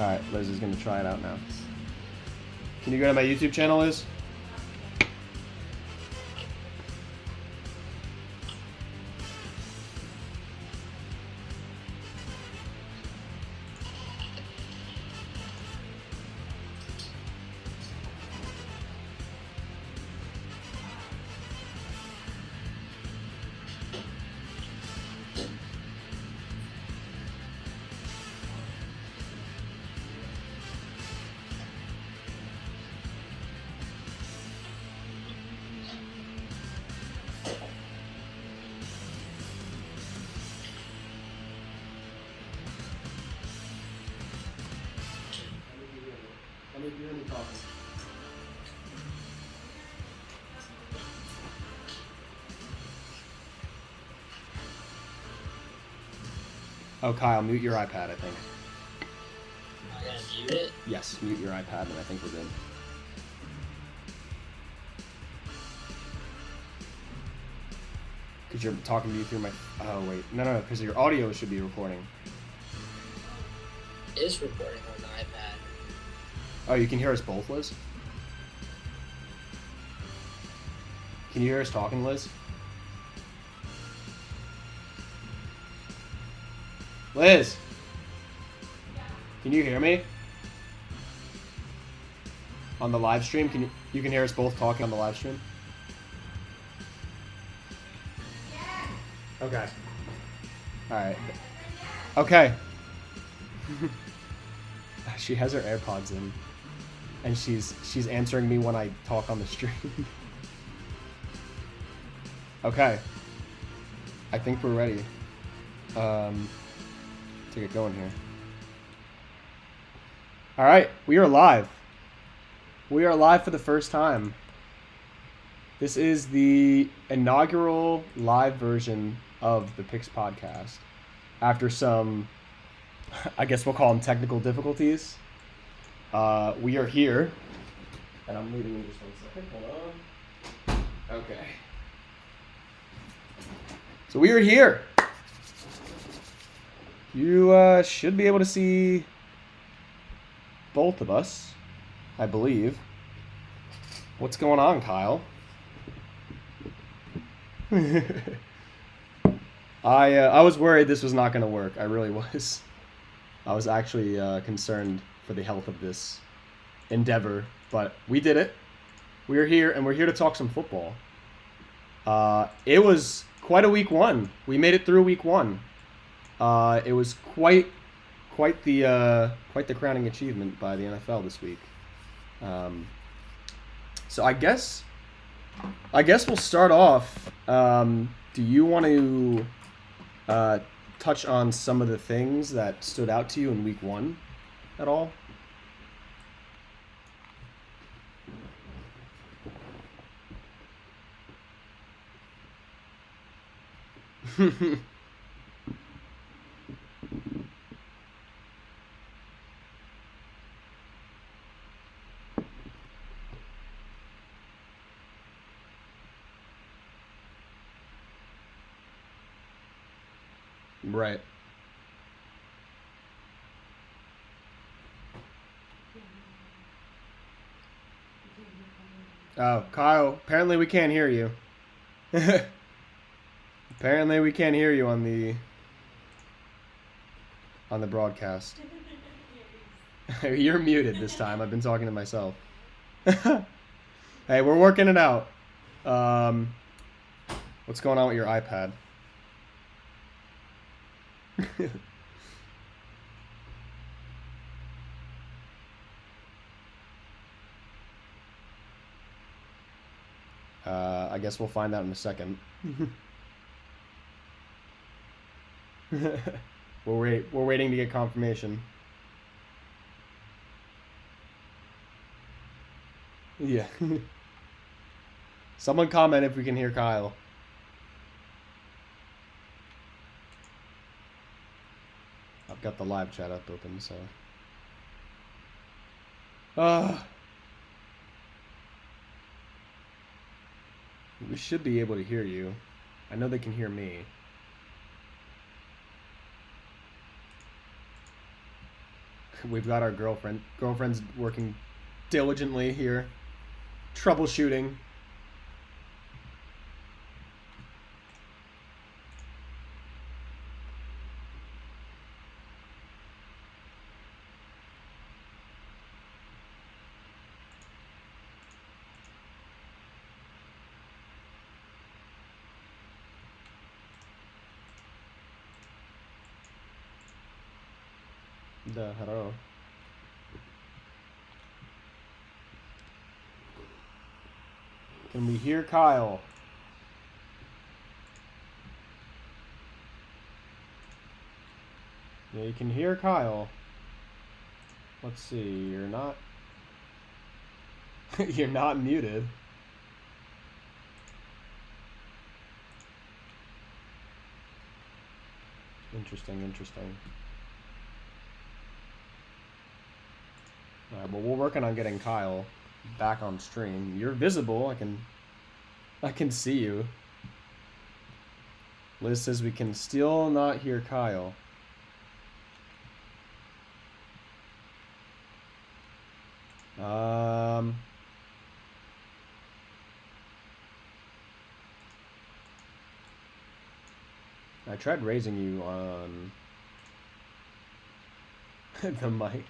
Alright, Liz is going to try it out now. Can you go to my YouTube channel, Liz? Oh, Kyle, mute your iPad, I think. I gotta mute it? Yes, mute your iPad, and I think we're good. Because you're talking to you through my... Oh, wait. No, because your audio should be recording. It is recording on the iPad. Oh, you can hear us both, Liz? Can you hear us talking, Liz? Liz! Can you hear me? On the live stream? You can hear us both talking on the live stream? Okay. Alright. Okay. She has her AirPods in. And she's answering me when I talk on the stream. Okay. I think we're ready. To get going here. Alright, we are live. We are live for the first time. This is the inaugural live version of the Pix podcast. After some, I guess we'll call them technical difficulties. We are here. And I'm leaving you just 1 second. Hold on. Okay. So we are here. You should be able to see both of us, I believe. What's going on, Kyle? I was worried this was not going to work. I really was. I was actually concerned for the health of this endeavor, but we did it. We're here, and we're here to talk some football. It was quite a week one. We made it through week one. It was quite the crowning achievement by the NFL this week. So I guess we'll start off. Do you want to touch on some of the things that stood out to you in week one at all? Right. Oh, Kyle, apparently we can't hear you. Apparently we can't hear you on the broadcast. You're muted this time. I've been talking to myself. Hey, we're working it out. What's going on with your iPad? I guess we'll find out in a second. We're waiting to get confirmation. Yeah. Someone comment if we can hear Kyle. I've got the live chat up open, so. We should be able to hear you. I know they can hear me. we've got our girlfriend. Girlfriend's working diligently here, troubleshooting. The hello. Can we hear Kyle? Yeah, you can hear Kyle. Let's see, you're not... you're not muted. Interesting, interesting. Alright, well, we're working on getting Kyle back on stream. You're visible, I can see you. Liz says we can still not hear Kyle. I tried raising you on the mic.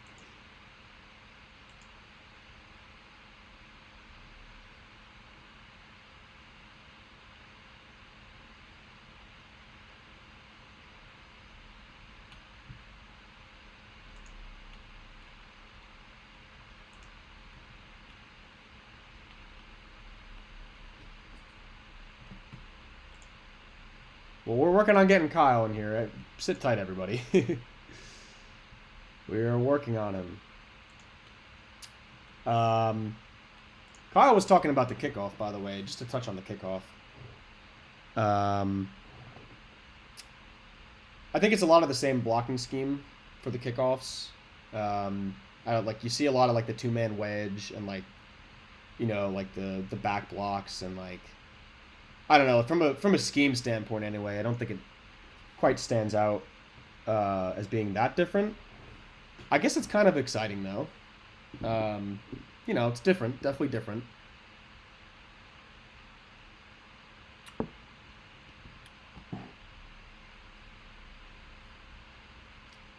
Well, we're working on getting Kyle in here. Sit tight, everybody. We are working on him. Kyle was talking about the kickoff, by the way, just to touch on the kickoff. I think it's a lot of the same blocking scheme for the kickoffs. Like you see a lot of like the two-man wedge and like, you know, like the back blocks and like, I don't know, from a scheme standpoint anyway, I don't think it quite stands out as being that different. I guess it's kind of exciting though. You know, it's different, definitely different.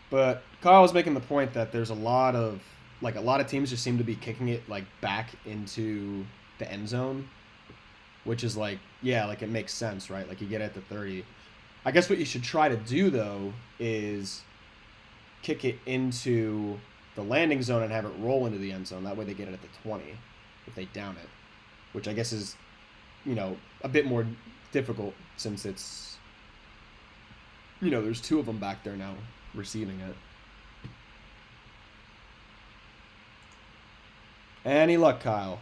But Kyle was making the point that there's a lot of teams just seem to be kicking it like back into the end zone, which is like, yeah, like it makes sense, right? Like you get at the 30. I guess what you should try to do though is kick it into the landing zone and have it roll into the end zone. That way they get it at the 20 if they down it, which I guess is, you know, a bit more difficult since it's, you know, there's two of them back there now receiving it. Any luck, Kyle?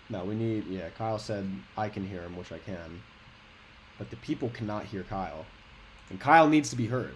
No, we need... Yeah, Kyle said I can hear him, which I can. But the people cannot hear Kyle. And Kyle needs to be heard.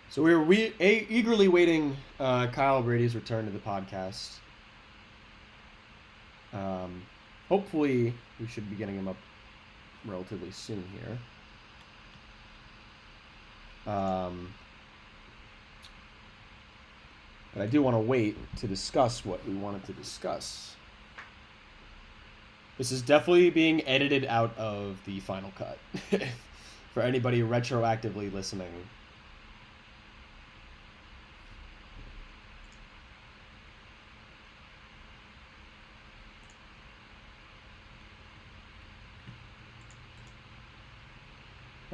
So we were eagerly waiting Kyle Brady's return to the podcast. Hopefully, we should be getting him up relatively soon here. But I do want to wait to discuss what we wanted to discuss. This is definitely being edited out of the final cut for anybody retroactively listening.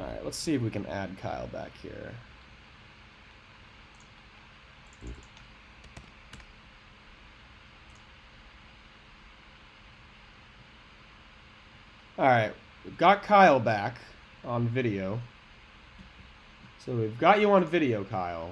Alright, let's see if we can add Kyle back here. All right, we've got Kyle back on video. So we've got you on video, Kyle.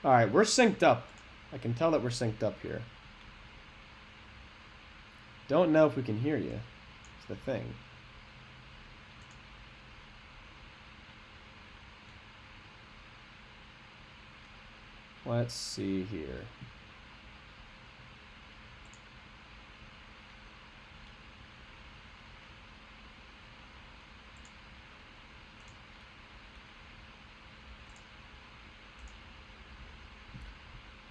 All right, we're synced up. I can tell that we're synced up here. Don't know if we can hear you. It's the thing. Let's see here.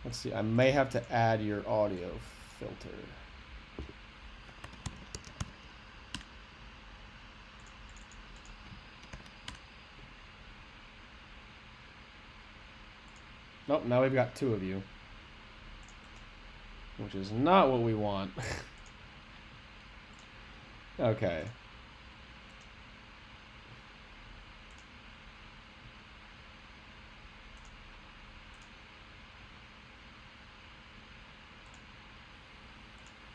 Let's see. I may have to add your audio filter. Nope, now we've got 2 of you. Which is not what we want. Okay.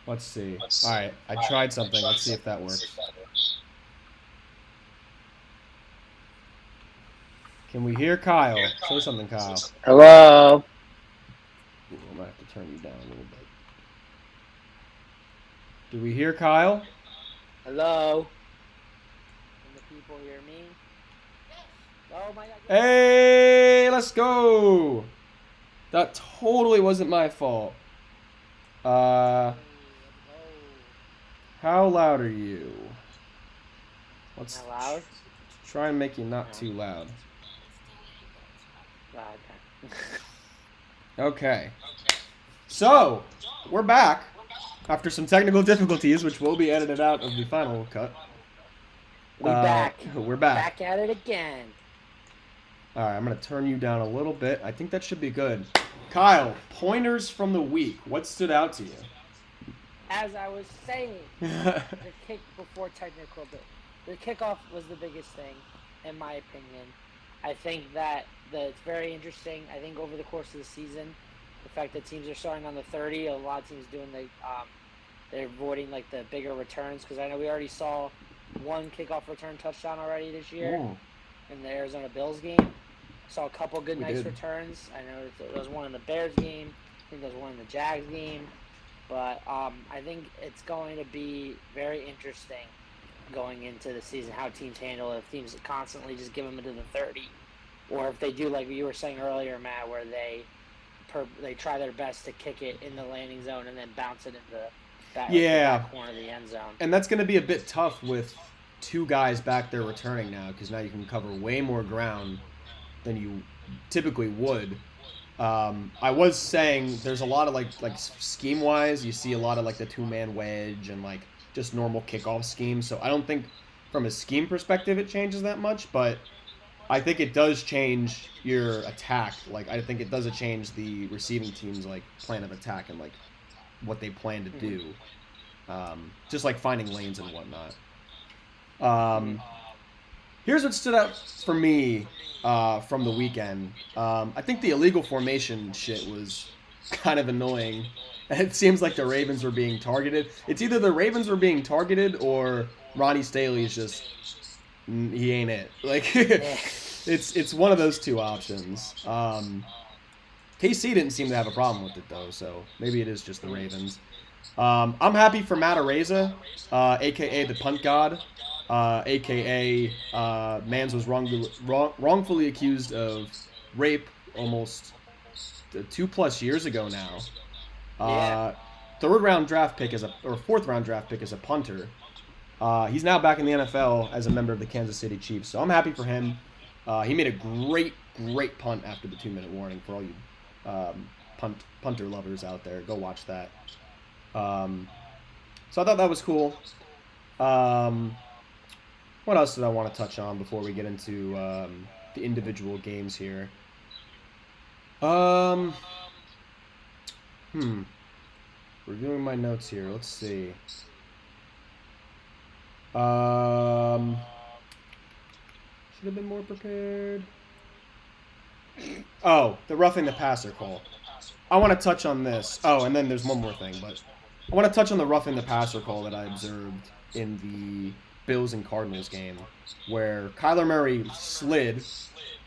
Let's see. Alright, I tried something. Let's see if that works. Can we hear Kyle? Say something, Kyle. Hello. Ooh, I might have to turn you down a little bit. Do we hear Kyle? Hello. Can the people hear me? Oh my God. Hey, let's go! That totally wasn't my fault. How loud are you? Let's Am I loud? try and make you not too loud. Okay. Okay. So, we're back after some technical difficulties, which will be edited out of the final cut. We're back. Back at it again. All right, I'm going to turn you down a little bit. I think that should be good. Kyle, pointers from the week. What stood out to you? As I was saying, the kick before technical, the kickoff was the biggest thing, in my opinion. I think that it's very interesting. I think over the course of the season, the fact that teams are starting on the 30, a lot of teams doing they're avoiding like the bigger returns, because I know we already saw one kickoff return touchdown already this year in the Arizona Bills game. Saw a couple good nice returns. I know there was one in the Bears game. I think there was one in the Jags game. But I think it's going to be very interesting going into the season how teams handle it. If teams constantly just give them into the 30, or if they do like you were saying earlier, Matt, where they try their best to kick it in the landing zone and then bounce it into the back corner of the end zone. And that's going to be a bit tough with 2 guys back there returning now, because now you can cover way more ground than you typically would. I was saying there's a lot of like scheme wise, you see a lot of like the 2-man wedge and like just normal kickoff schemes. So I don't think from a scheme perspective it changes that much, but I think it does change your attack. Like I think it does change the receiving team's like plan of attack and like what they plan to do. Just like finding lanes and whatnot. Here's what stood out for me from the weekend. I think the illegal formation shit was kind of annoying. It seems like the Ravens were being targeted. It's either the Ravens were being targeted or Ronnie Staley is just he ain't it. Like it's one of those 2 options. KC didn't seem to have a problem with it though, so maybe it is just the Ravens. I'm happy for Matt Araiza, aka the punt god. AKA Mans was wrongfully accused of rape almost 2+ years ago now. 3rd-round draft pick or 4th-round draft pick as a punter. He's now back in the NFL as a member of the Kansas City Chiefs, so I'm happy for him. He made a great punt after the 2-minute warning for all you punter lovers out there. Go watch that. So I thought that was cool. What else did I want to touch on before we get into the individual games here? Reviewing my notes here. Let's see. Should have been more prepared. Oh, the roughing the passer call. I want to touch on this. Oh, and then there's one more thing, but I want to touch on the roughing the passer call that I observed in the Bills and Cardinals game, where Kyler Murray slid,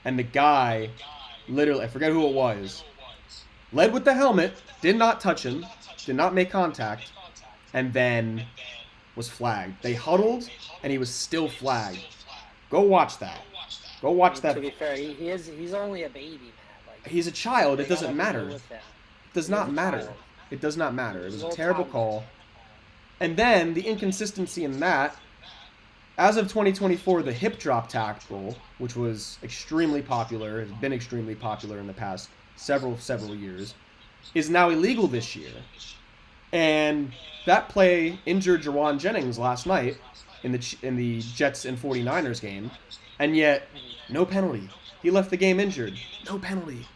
and the guy, literally, I forget who it was, led with the helmet, did not touch him, did not make contact, and then was flagged. They huddled, and he was still flagged. Go watch that. Go watch that. To be fair, he's only a baby, man. Like, He's a child. It they got doesn't nothing to do matter. with him. It does He not is a matter. child. It does not matter. It was He's a a terrible toddler. call. And then the inconsistency in that, as of 2024, the hip drop tackle, which was extremely popular, has been extremely popular in the past several years, is now illegal this year. And that play injured Jawan Jennings last night in the Jets and 49ers game, and yet no penalty. He left the game injured. No penalty.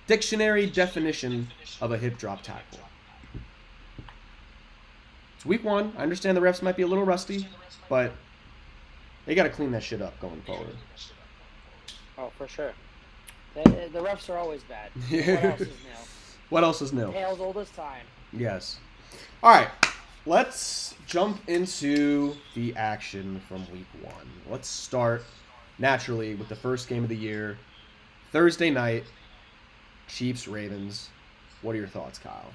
Dictionary definition of a hip drop tackle. It's week 1. I understand the refs might be a little rusty, but they got to clean that shit up going forward. Oh, for sure. The refs are always bad. What else is new? What else is new? Tales old as time. Yes. All right. Let's jump into the action from week 1. Let's start naturally with the first game of the year, Thursday night, Chiefs-Ravens. What are your thoughts, Kyle?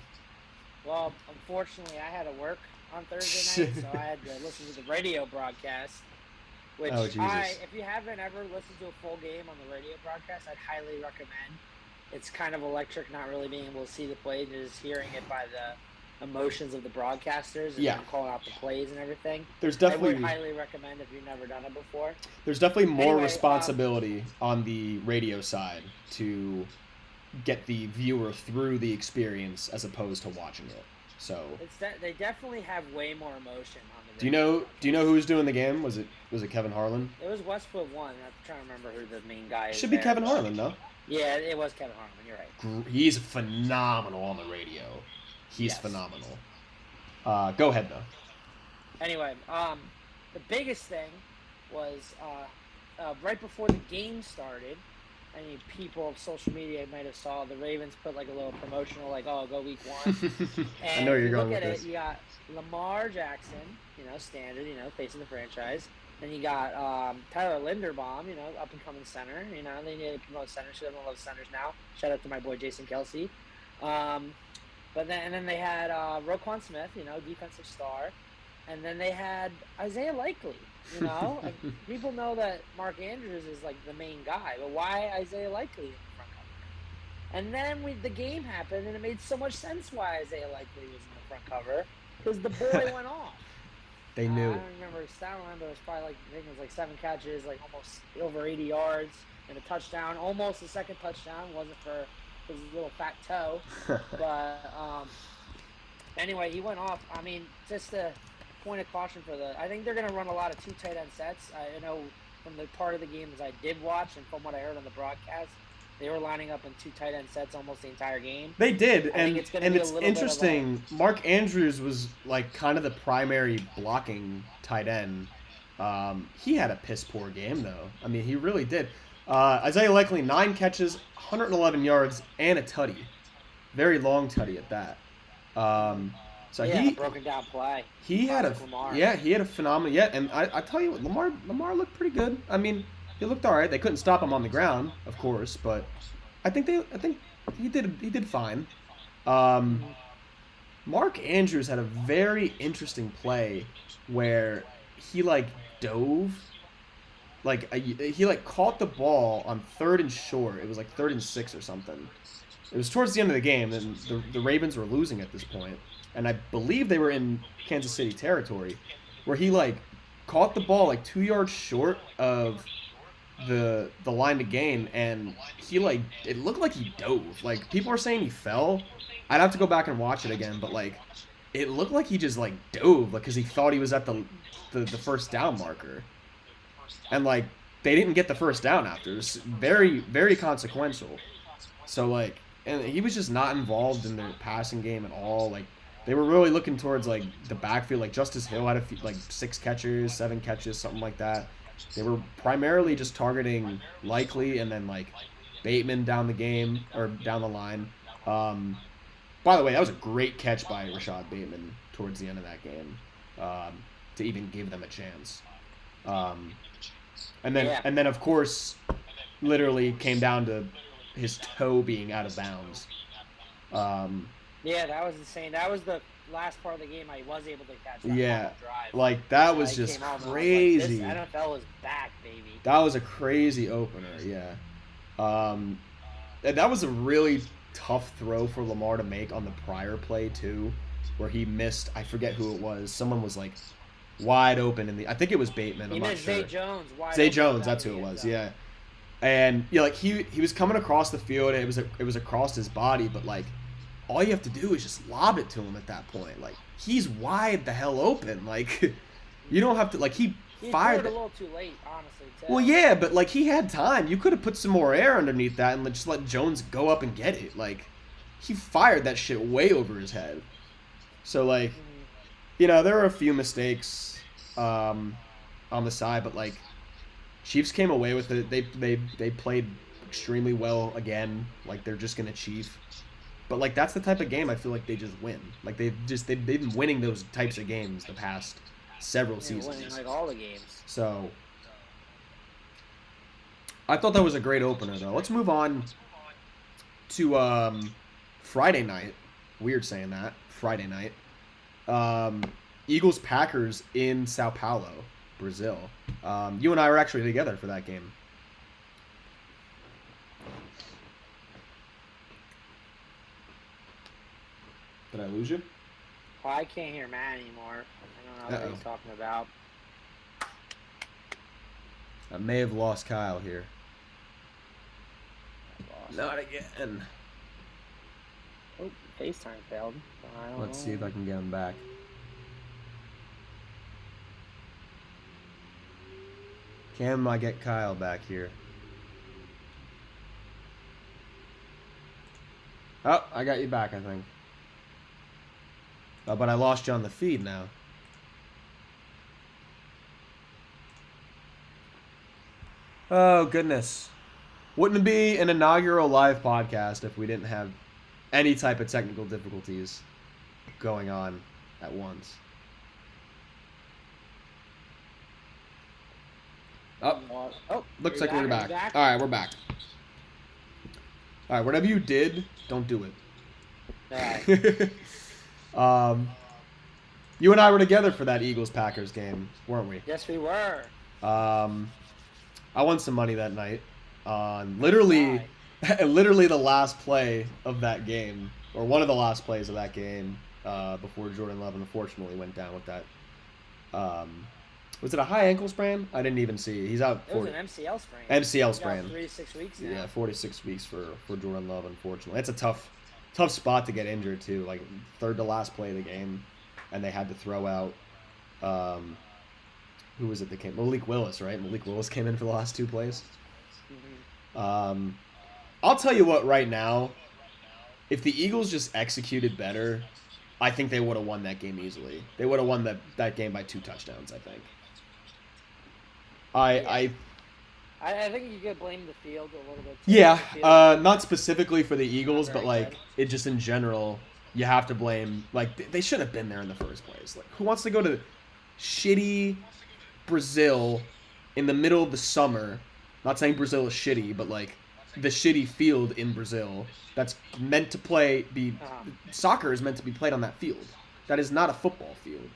Well, unfortunately, I had to work on Thursday night, so I had to listen to the radio broadcast. Which Oh, Jesus. if you haven't ever listened to a full game on the radio broadcast, I'd highly recommend. It's kind of electric, not really being able to see the play, just hearing it by the emotions of the broadcasters and Yeah. them calling out the plays and everything. There's I definitely would highly recommend if you've never done it before. more Anyway, responsibility on the radio side to get the viewer through the experience as opposed to watching it. So, They definitely have way more emotion on the do you radio know who was doing the game? Was it Kevin Harlan? It was Westwood 1. I'm trying to remember who the main guy is. Should be there. Kevin Harlan, no? Yeah, it was Kevin Harlan. You're right. He's phenomenal on the radio. He's Yes. phenomenal. Go ahead though. Anyway, the biggest thing was right before the game started. Any people of social media might have saw the Ravens put like a little promotional, like, "Oh, go week 1." I And know if you're you going look with at this. it, you got Lamar Jackson, standard, facing the franchise. Then you got Tyler Linderbaum, up and coming center. They need to promote centers. Should have love centers now. Shout out to my boy Jason Kelsey. But then they had Roquan Smith, defensive star, and then they had Isaiah Likely. And people know that Mark Andrews is like the main guy, but why Isaiah Likely in the front cover? And then the game happened, and it made so much sense why Isaiah Likely was in the front cover because the boy went off. They I knew. don't remember his stat line, but it was probably I think it was like 7 catches, like almost over 80 yards, and a touchdown. Almost a second touchdown. Wasn't for his little fat toe, but anyway, he went off. I mean, just a point of caution for I think they're going to run a lot of 2 tight end sets. I know from the part of the games I did watch and from what I heard on the broadcast, they were lining up in 2 tight end sets almost the entire game. They did, I and think it's gonna be a it's little bit of interesting. Mark Andrews was like kind of the primary blocking tight end. He had a piss poor game though. I mean, he really did. Isaiah Likely 9 catches, 111 yards, and a tutty, very long tutty at that. So yeah, he broken down play. he had a Classic Lamar. he had a phenomenal and I tell you what, Lamar looked pretty good. I mean, he looked all right. They couldn't stop him on the ground, of course, but I think he did fine. Mark Andrews had a very interesting play where he dove, he caught the ball on 3rd and short. It was 3rd and 6 or something. It was towards the end of the game, and the Ravens were losing at this point, and I believe they were in Kansas City territory, where he caught the ball 2 yards short of the line to gain, and he it looked like he dove. People are saying he fell. I'd have to go back and watch it again, but it looked like he just dove because he thought he was at the first down marker, and they didn't get the first down after. It was very, very consequential. So and he was just not involved in their passing game at all. They were really looking towards the backfield. Justice Hill had a few, 6 catches, 7 catches, something like that. They were primarily just targeting Likely and then like Bateman down the game or down the line. By the way, that was a great catch by Rashad Bateman towards the end of that game to even give them a chance. And then of course, literally came down to his toe being out of bounds. Yeah, that was insane. That was the last part of the game I was able to catch that Yeah, drive. like that So was I just came home and I was like, crazy. this NFL is back, baby. That was a crazy opener, yeah. And that was a really tough throw for Lamar to make on the prior play too, where he missed. I forget who it was. Someone was like wide open in the. I think it was Bateman. I'm not sure. Zay Jones. Zay Jones. That's who it was. Yeah. And yeah, like he was coming across the field. And it was across his body, but like all you have to do is just lob it to him at that point. Like he's wide the hell open. Like you don't have to. Like he fired it a little too late, honestly. Too. Well, yeah, but like he had time. You could have put some more air underneath that and just let Jones go up and get it. Like he fired that shit way over his head. So like, you know, there were a few mistakes on the side, but like Chiefs came away with it. They played extremely well again. Like they're just gonna chief. But like that's the type of game I feel like they just win. Like they've been winning those types of games the past several seasons. Winning like all the games. So I thought that was a great opener though. Let's move on to Friday night. Weird saying that. Friday night. Eagles Packers in Sao Paulo, Brazil. You and I were actually together for that game. Did I lose you? Well, I can't hear Matt anymore. I don't know what he's talking about. I may have lost Kyle here. Not again. Oh, FaceTime failed. Let's see if I can get him back. Can I get Kyle back here? Oh, I got you back, I think. Oh, but I lost you on the feed now. Oh, goodness. Wouldn't it be an inaugural live podcast if we didn't have any type of technical difficulties going on at once? Oh, looks like we're back. All right, we're back. All right, whatever you did, don't do it. All right. You and I were together for that Eagles-Packers game, weren't we? Yes, we were. I won some money that night on literally the last play of that game, or one of the last plays of that game, before Jordan Love unfortunately went down with that. Was it a high ankle sprain? I didn't even see. He's out. It was an MCL sprain. MCL sprain. 3 to 6 weeks now. Yeah, 4 to 6 weeks for Jordan Love, unfortunately. It's a tough spot to get injured too. Like third to last play of the game, and they had to throw out. Who was it that came? Malik Willis, right? Malik Willis came in for the last 2 plays. Mm-hmm. I'll tell you what. Right now, if the Eagles just executed better, I think they would have won that game easily. They would have won that game by 2 touchdowns. I think. I think you could blame the field a little bit. Yeah, not specifically for the Eagles, but like it just in general, you have to blame. Like they shouldn't have been there in the first place. Like who wants to go to shitty Brazil in the middle of the summer? Not saying Brazil is shitty, but like the shitty field in Brazil that's meant to soccer is meant to be played on that field. That is not a football field.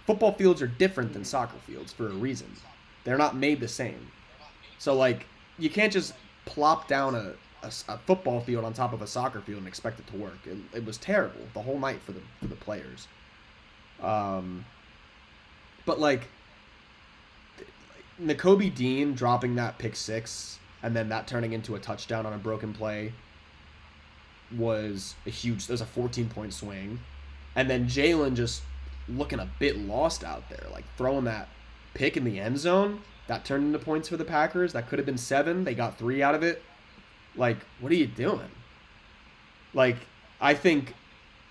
Football fields are different than soccer fields for a reason. They're not made the same. So, like, you can't just plop down a football field on top of a soccer field and expect it to work. It was terrible the whole night for the players. But, like, Nakobe Dean dropping that pick 6 and then that turning into a touchdown on a broken play was a 14-point swing. And then Jalen just looking a bit lost out there, like throwing that pick in the end zone. That turned into points for the Packers. That could have been 7. They got 3 out of it. Like, what are you doing? Like, I think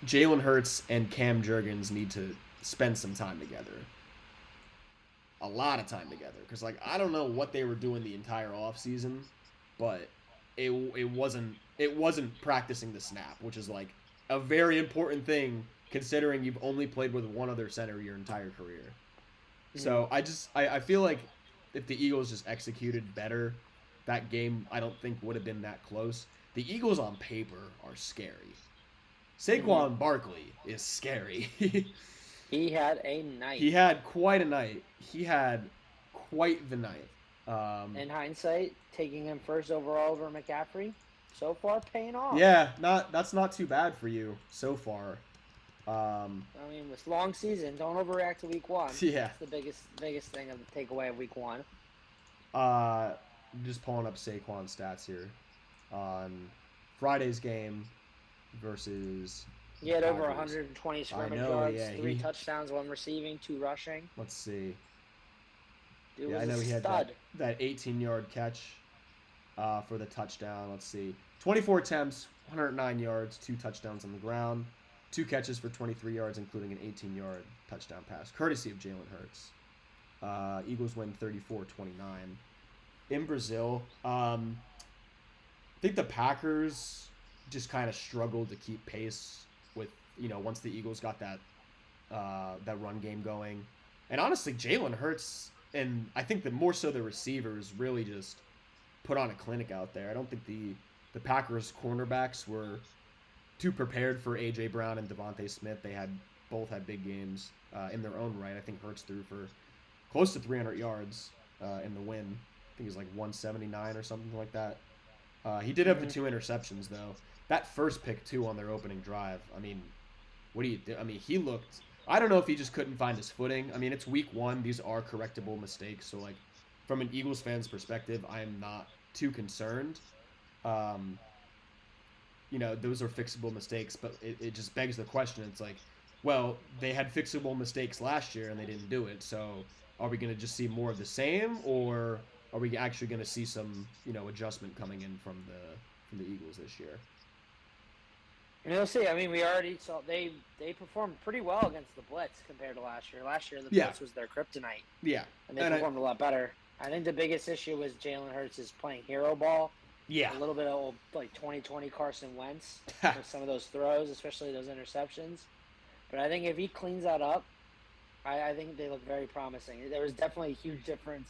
Jalen Hurts and Cam Jurgens need to spend some time together. a lot of time together. Because, like, I don't know what they were doing the entire offseason, but it wasn't practicing the snap, which is, like, a very important thing considering you've only played with one other center your entire career. So I feel like if the Eagles just executed better, that game I don't think would have been that close. The Eagles on paper are scary. Saquon Barkley is scary. He had a night. He had quite a night. He had quite the night. In hindsight, taking him first overall over McCaffrey, so far paying off. Yeah, that's not too bad for you so far. I mean, it's long season. Don't overreact to week 1. Yeah. That's the biggest thing of the takeaway of week 1. Just pulling up Saquon's stats here on Friday's game versus. He had over Packers. 120 scrimmage yards, yeah, 3 touchdowns, 1 receiving, 2 rushing. Let's see. Dude Yeah, was I know a he had stud. that 18-yard catch for the touchdown. Let's see. 24 attempts, 109 yards, 2 touchdowns on the ground, 2 catches for 23 yards, including an 18-yard touchdown pass, courtesy of Jalen Hurts. Eagles win 34-29. In Brazil, I think the Packers just kind of struggled to keep pace with, once the Eagles got that run game going. And honestly, Jalen Hurts, and I think that more so the receivers, really just put on a clinic out there. I don't think the Packers cornerbacks were too prepared for A.J. Brown and Devontae Smith. They both had big games in their own right. I think Hurts threw for close to 300 yards in the win. I think it was like 179 or something like that. He did have the 2 interceptions, though. That first pick, too, on their opening drive. I mean, what do you do? I mean, he looked... I don't know if he just couldn't find his footing. I mean, it's week 1. These are correctable mistakes. So, like, from an Eagles fan's perspective, I am not too concerned. Those are fixable mistakes, but it just begs the question. It's like, well, they had fixable mistakes last year and they didn't do it. So are we going to just see more of the same, or are we actually going to see some, adjustment coming in from the Eagles this year? And you'll see. I mean, we already saw they performed pretty well against the blitz compared to last year. Last year, the blitz was their kryptonite. Yeah, and they performed a lot better. I think the biggest issue was Jalen Hurts is playing hero ball. Yeah, a little bit of old, like 2020 Carson Wentz with some of those throws, especially those interceptions. But I think if he cleans that up, I think they look very promising. There was definitely a huge difference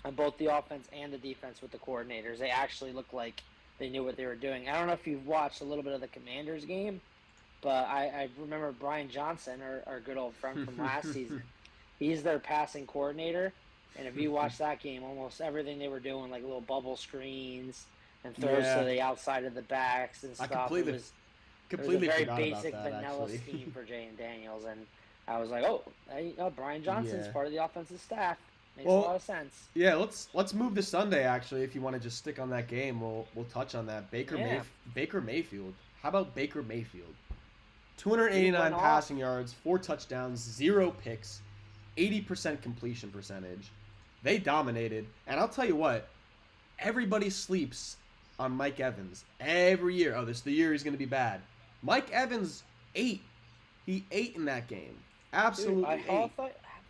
on both the offense and the defense with the coordinators. They actually looked like they knew what they were doing. I don't know if you've watched a little bit of the Commanders game, but I remember Brian Johnson, our good old friend from last season. He's their passing coordinator. And if you watch that game, almost everything they were doing, like little bubble screens and throws to the outside of the backs and stuff. Completely it was a very basic about that, vanilla actually. scheme for Jay and Daniels. And I was like, Brian Johnson's part of the offensive staff. Makes a lot of sense. Yeah, let's move to Sunday, actually. If you want to just stick on that game, we'll touch on that. Baker Mayfield. How about Baker Mayfield? 289 passing yards, 4 touchdowns, 0 picks, 80% completion percentage. They dominated. And I'll tell you what, everybody sleeps on Mike Evans every year. Oh, this is the year he's going to be bad. Mike Evans ate. He ate in that game. Absolutely ate.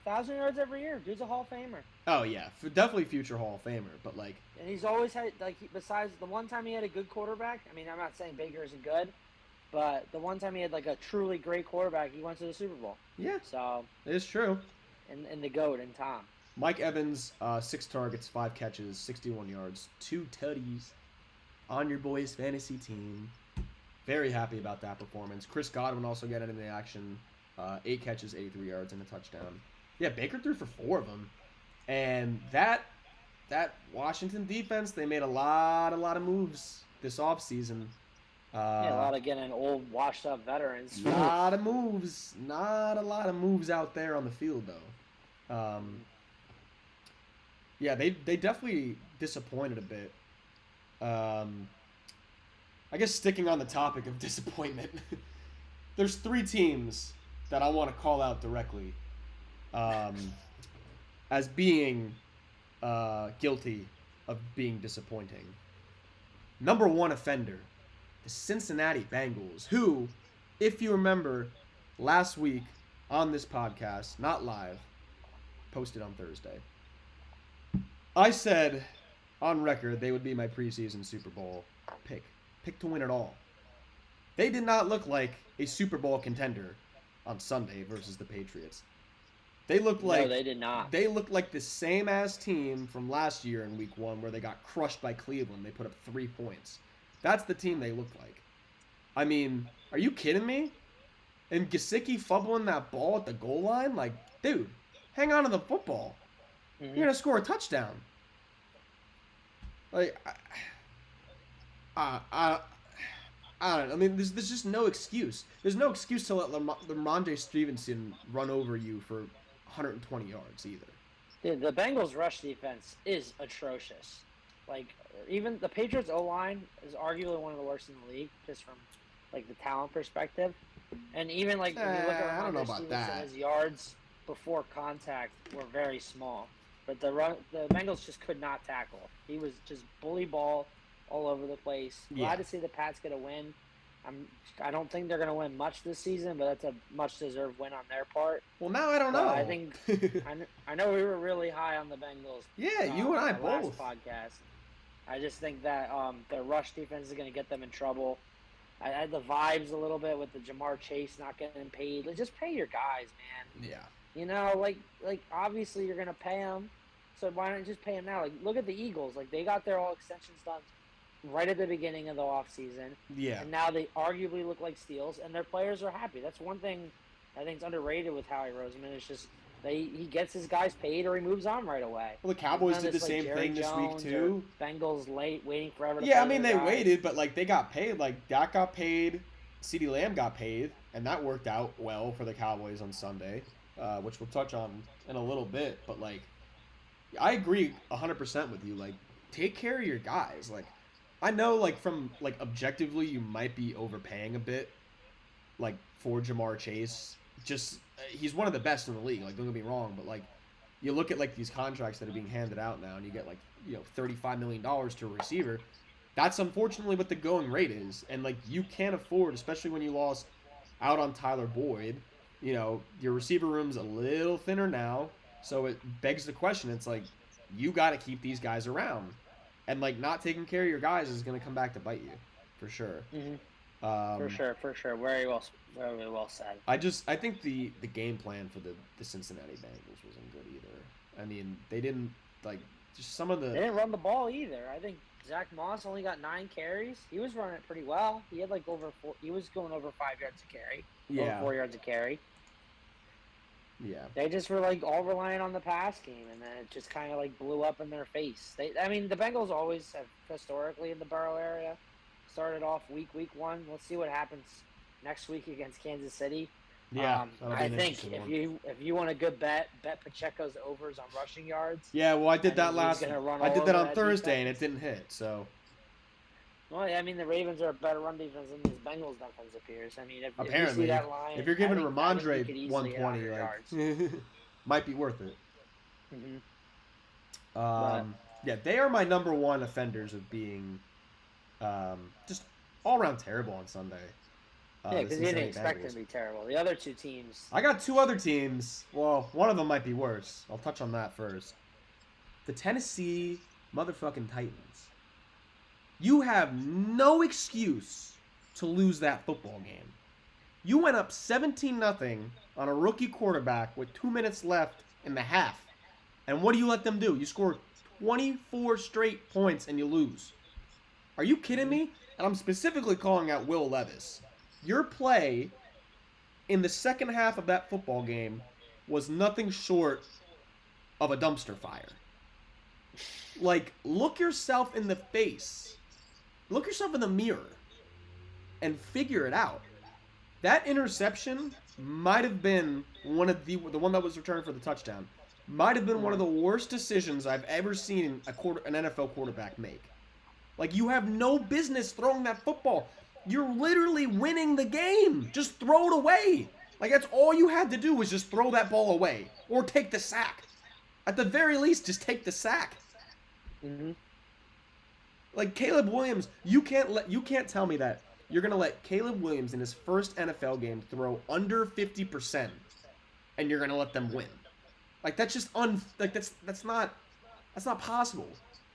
1,000 yards every year. Dude's a Hall of Famer. Oh, yeah. Definitely future Hall of Famer. But, like... And he's always had, besides the one time he had a good quarterback, I mean, I'm not saying Baker isn't good, but the one time he had, a truly great quarterback, he went to the Super Bowl. Yeah. So... It is true. And the GOAT and Tom. Mike Evans, 6 targets, 5 catches, 61 yards, 2 tutties on your boys' fantasy team. Very happy about that performance. Chris Godwin also got into the action. 8 catches, 83 yards, and a touchdown. Yeah, Baker threw for 4 of them. And that Washington defense, they made a lot of moves this offseason. A lot of getting old, washed-up veterans. A lot of moves. Not a lot of moves out there on the field, though. Yeah, they definitely disappointed a bit. I guess sticking on the topic of disappointment, there's 3 teams that I want to call out directly as being guilty of being disappointing. Number 1 offender, the Cincinnati Bengals, who, if you remember, last week on this podcast, not live, posted on Thursday. I said on record they would be my preseason Super Bowl pick. Pick to win it all. They did not look like a Super Bowl contender on Sunday versus the Patriots. They looked like no, they did not. They looked like the same ass team from last year in Week 1 where they got crushed by Cleveland. They put up 3 points. That's the team they looked like. I mean, are you kidding me? And Gesicki fumbling that ball at the goal line? Like, dude, hang on to the football. You're going to score a touchdown. Like, I don't know. I mean, there's just no excuse. There's no excuse to let Ramondre Stevenson run over you for 120 yards either. Dude, the Bengals' rush defense is atrocious. Like, even the Patriots' O-line is arguably one of the worst in the league, just from, like, the talent perspective. And even, like, when you look at I don't know Ramondre about Stevenson, that. his yards before contact were very small. But the Bengals just could not tackle. He was just bully ball all over the place. Glad to see the Pats get a win. I don't think they're going to win much this season, but that's a much-deserved win on their part. Well, now I don't know. I think I know we were really high on the Bengals. Yeah, you and I on both. Last podcast. I just think that their rush defense is going to get them in trouble. I had the vibes a little bit with the Jamar Chase not getting paid. Like, just pay your guys, man. Yeah. You know, like obviously you're going to pay them, so why not just pay them now? Like, look at the Eagles. Like, they got their all extensions done right at the beginning of the offseason. Yeah. And now they arguably look like steals, and their players are happy. That's one thing I think is underrated with Howie Roseman. It's just he gets his guys paid or he moves on right away. Well, the Cowboys did the same thing this week, too. Bengals waiting forever to Yeah, pay I mean, they their guys. waited, but, like, they got paid. Like, Dak got paid, CeeDee Lamb got paid, and that worked out well for the Cowboys on Sunday, which we'll touch on in a little bit. But, like, I agree 100% with you. Like, take care of your guys. Like, I know, like, from, like, objectively, you might be overpaying a bit, like, for Jamar Chase. Just, he's one of the best in the league. Like, don't get me wrong, but, like, you look at, like, these contracts that are being handed out now, and you get, like, you know, $35 million to a receiver. That's unfortunately what the going rate is. And, like, you can't afford, especially when you lost out on Tyler Boyd, you know, your receiver room's a little thinner now. So it begs the question. It's like, you got to keep these guys around. And, like, not taking care of your guys is going to come back to bite you, for sure. Mm-hmm. For sure. Very well said. I think the game plan for the Cincinnati Bengals wasn't good either. I mean, they didn't, like, just some of the... They didn't run the ball either. I think Zach Moss only got 9 carries. He was running it pretty well. He had, like, he was going over 5 yards a carry. Yeah. Over 4 yards a carry. Yeah. They just were, like, all reliant on the pass game, and then it just kind of, like, blew up in their face. The Bengals always have historically in the Burrow area started off week 1. Let's see what happens next week against Kansas City. Yeah, I think if you want a good bet Pacheco's overs on rushing yards. Yeah, well, I did that I did that on Thursday, and defense. it didn't hit, so... Well, I mean, the Ravens are a better run defense than this Bengals defense appears. I mean, if you apparently, see that line, if you're giving I think Ramondre you could easily hit 100 120, like, might be worth it. Mm-hmm. Yeah, they are my number one offenders of being just all-around terrible on Sunday. Yeah, because you didn't expect them to be terrible. The other two teams... I got 2 other teams. Well, one of them might be worse. I'll touch on that first. The Tennessee motherfucking Titans. You have no excuse to lose that football game. You went up 17-0 on a rookie quarterback with 2 minutes left in the half. And what do you let them do? You score 24 straight points and you lose. Are you kidding me? And I'm specifically calling out Will Levis. Your play in the second half of that football game was nothing short of a dumpster fire. Like, look yourself in the face. Look yourself in the mirror and figure it out. That interception might have been one of the one that was returned for the touchdown. Might have been one of the worst decisions I've ever seen an NFL quarterback make. Like, you have no business throwing that football. You're literally winning the game. Just throw it away. Like, that's all you had to do was just throw that ball away or take the sack. At the very least, just take the sack. Mm-hmm. Like, Caleb Williams, you can't tell me that you're going to let Caleb Williams in his first NFL game throw under 50% and you're going to let them win. Like that's just that's not possible.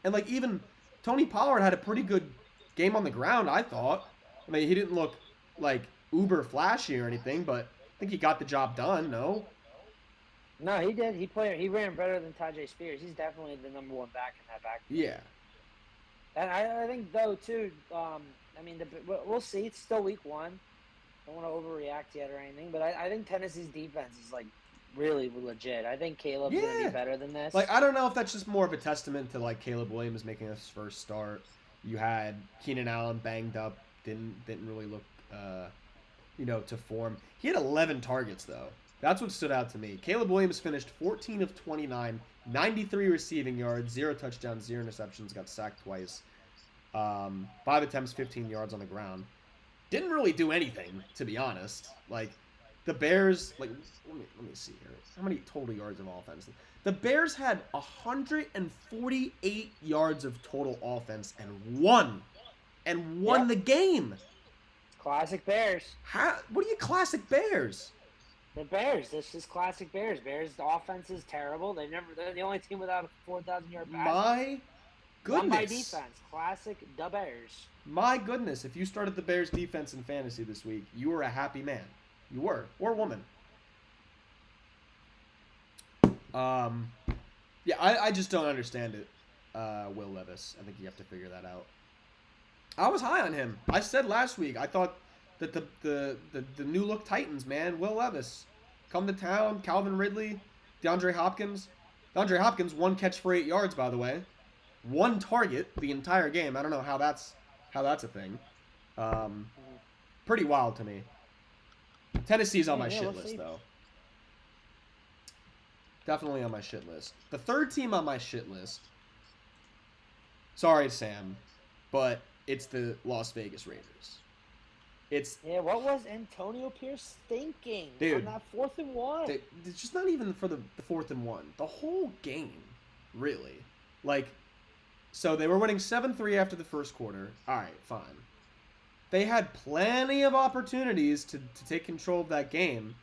And like even Tony Pollard had a pretty good game on the ground, I thought. I mean, he didn't look like uber flashy or anything, but I think he got the job done. No. No, he did. He ran better than Tajay Spears. He's definitely the number one back in that backfield. Yeah. And I think though too. I mean, we'll see. It's still week 1. Don't want to overreact yet or anything, but I think Tennessee's defense is like really legit. I think Caleb's gonna be better than this. Like I don't know if that's just more of a testament to like Caleb Williams making his first start. You had Keenan Allen banged up, didn't really look to form. He had 11 targets though. That's what stood out to me. Caleb Williams finished 14 of 29, 93 receiving yards, 0 touchdowns, 0 interceptions, got sacked twice. 5 attempts, 15 yards on the ground. Didn't really do anything, to be honest. Like, the Bears, like, let me see here. How many total yards of offense? The Bears had 148 yards of total offense and won the game. Classic Bears. What are you classic Bears? The Bears. This is classic Bears. Bears' offense is terrible. They're the only team without a 4,000-yard pass. My goodness. Won by defense. Classic the Bears. My goodness. If you started the Bears defense in fantasy this week, you were a happy man. You were. Or woman. Yeah, I just don't understand it. Will Levis. I think you have to figure that out. I was high on him. I said last week, I thought that the new look Titans, man, Will Levis, come to town, Calvin Ridley, DeAndre Hopkins. DeAndre Hopkins, 1 catch for 8 yards, by the way. 1 target the entire game. I don't know how that's a thing. Pretty wild to me. Tennessee's on my shit list, though. Definitely on my shit list. The third team on my shit list, sorry, Sam, but it's the Las Vegas Raiders. What was Antonio Pierce thinking on that 4th and 1? It's just not even for the 4th and 1. The whole game, really. Like, so they were winning 7-3 after the first quarter. All right, fine. They had plenty of opportunities to take control of that game.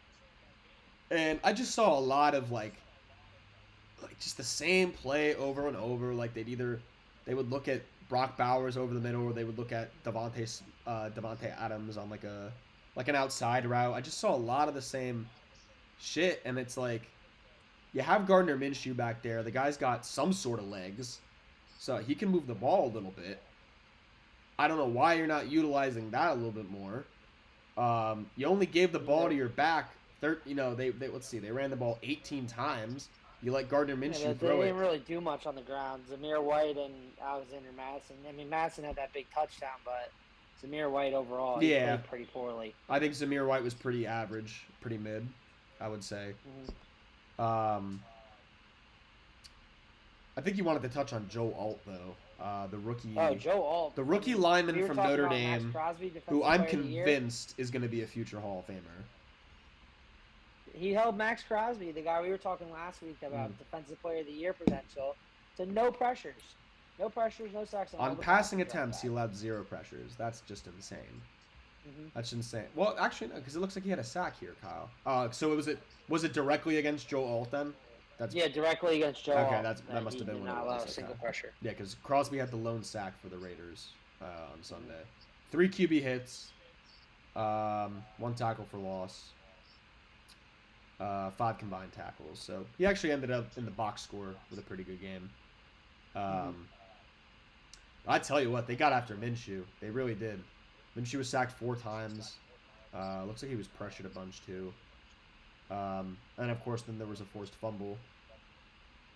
And I just saw a lot of, like just the same play over and over. Like, they would look at Brock Bowers over the middle, or they would look at Devontae Adams on like an outside route. I just saw a lot of the same shit, and it's like you have Gardner Minshew back there. The guy's got some sort of legs, so he can move the ball a little bit. I don't know why you're not utilizing that a little bit more. You only gave the ball to your back. Let's see, they ran the ball 18 times. You let Gardner Minshew throw it. They didn't really do much on the ground. Zamir White and Alexander Madison. I mean, Madison had that big touchdown, but Zamir White overall played pretty poorly. I think Zamir White was pretty average, pretty mid, I would say. Mm-hmm. I think you wanted to touch on Joe Alt, though. The rookie. Oh, Joe Alt. The rookie lineman from Notre Dame, who I'm convinced is going to be a future Hall of Famer. He held Max Crosby, the guy we were talking last week about Defensive Player of the Year potential, to no pressures. No pressures, no sacks. On passing attempts, he allowed 0 pressures. That's just insane. Mm-hmm. That's insane. Well, actually, no, because it looks like he had a sack here, Kyle. So was it directly against Joe Alt then? Directly against Joe Alt. Okay, that must have been what it was. Not allow a single pressure. Yeah, because Crosby had the lone sack for the Raiders on Sunday. 3 QB hits, 1 tackle for loss. 5 combined tackles. So he actually ended up in the box score with a pretty good game. I tell you what, they got after Minshew. They really did. Minshew was sacked 4 times. Looks like he was pressured a bunch too. And of course, then there was a forced fumble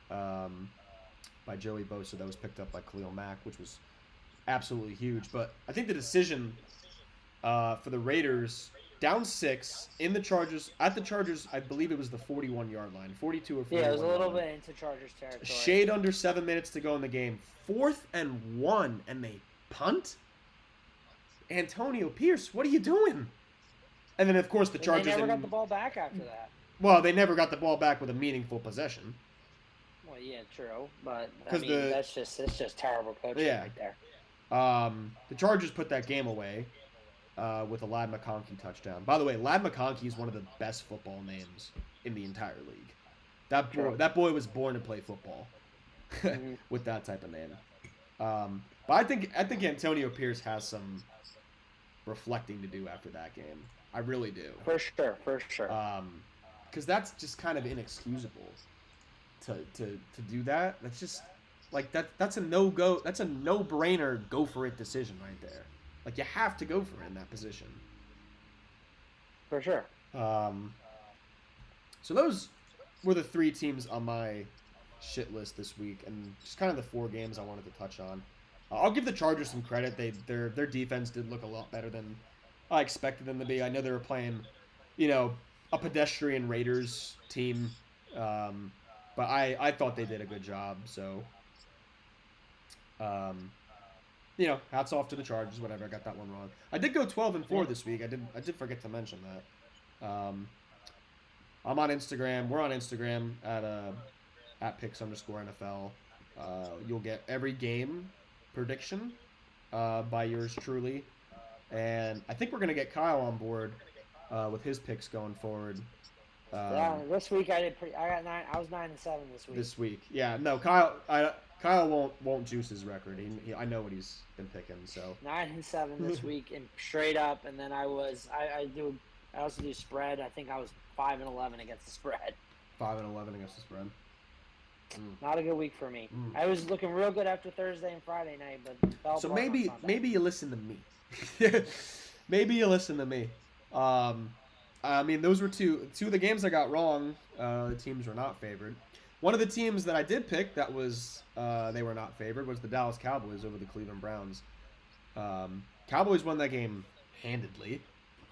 by Joey Bosa that was picked up by Khalil Mack, which was absolutely huge. But I think the decision for the Raiders, down 6 in the Chargers, at the Chargers, I believe it was the 41-yard line, 42 or 41. Yeah, it was a little bit into Chargers territory. Shade under 7 minutes to go in the game. 4th and 1, and they punt? Antonio Pierce, what are you doing? And then, of course, the Chargers... They never got the ball back after that. Well, they never got the ball back with a meaningful possession. Well, yeah, true. But, I mean, it's just terrible coaching right there. The Chargers put that game away with a Ladd McConkey touchdown. By the way, Ladd McConkey is one of the best football names in the entire league. True. That boy was born to play football Mhm. with that type of name. But I think Antonio Pierce has some reflecting to do after that game. I really do. For sure. For sure. Because that's just kind of inexcusable to do that. That's just like that's a no go. That's a no brainer. Go for it decision right there. Like you have to go for it in that position. For sure. So those were the 3 teams on my shit list this week, and just kind of the 4 games I wanted to touch on. I'll give the Chargers some credit. Their defense did look a lot better than I expected them to be. I know they were playing, a pedestrian Raiders team, but I thought they did a good job. So, hats off to the Chargers. Whatever, I got that one wrong. I did go 12-4 this week. I did forget to mention that. I'm on Instagram. We're on Instagram at @picks_NFL. You'll get every game prediction by yours truly, and I think we're gonna get Kyle on board with his picks going forward. Yeah, this week I did pretty. I got 9. I was 9-7 this week. This week, yeah, no, Kyle won't juice his record. I know what he's been picking. So 9-7 this week and straight up, and then I also do spread. I think I was 5-11 against the spread. 5-11 against the spread. Not a good week for me. I was looking real good after Thursday and Friday night, but fell so apart on Sunday. maybe you listen to me. Maybe you listen to me. I mean, those were two of the games I got wrong. The teams were not favored. One of the teams that I did pick that was they were not favored was the Dallas Cowboys over the Cleveland Browns. Cowboys won that game handedly,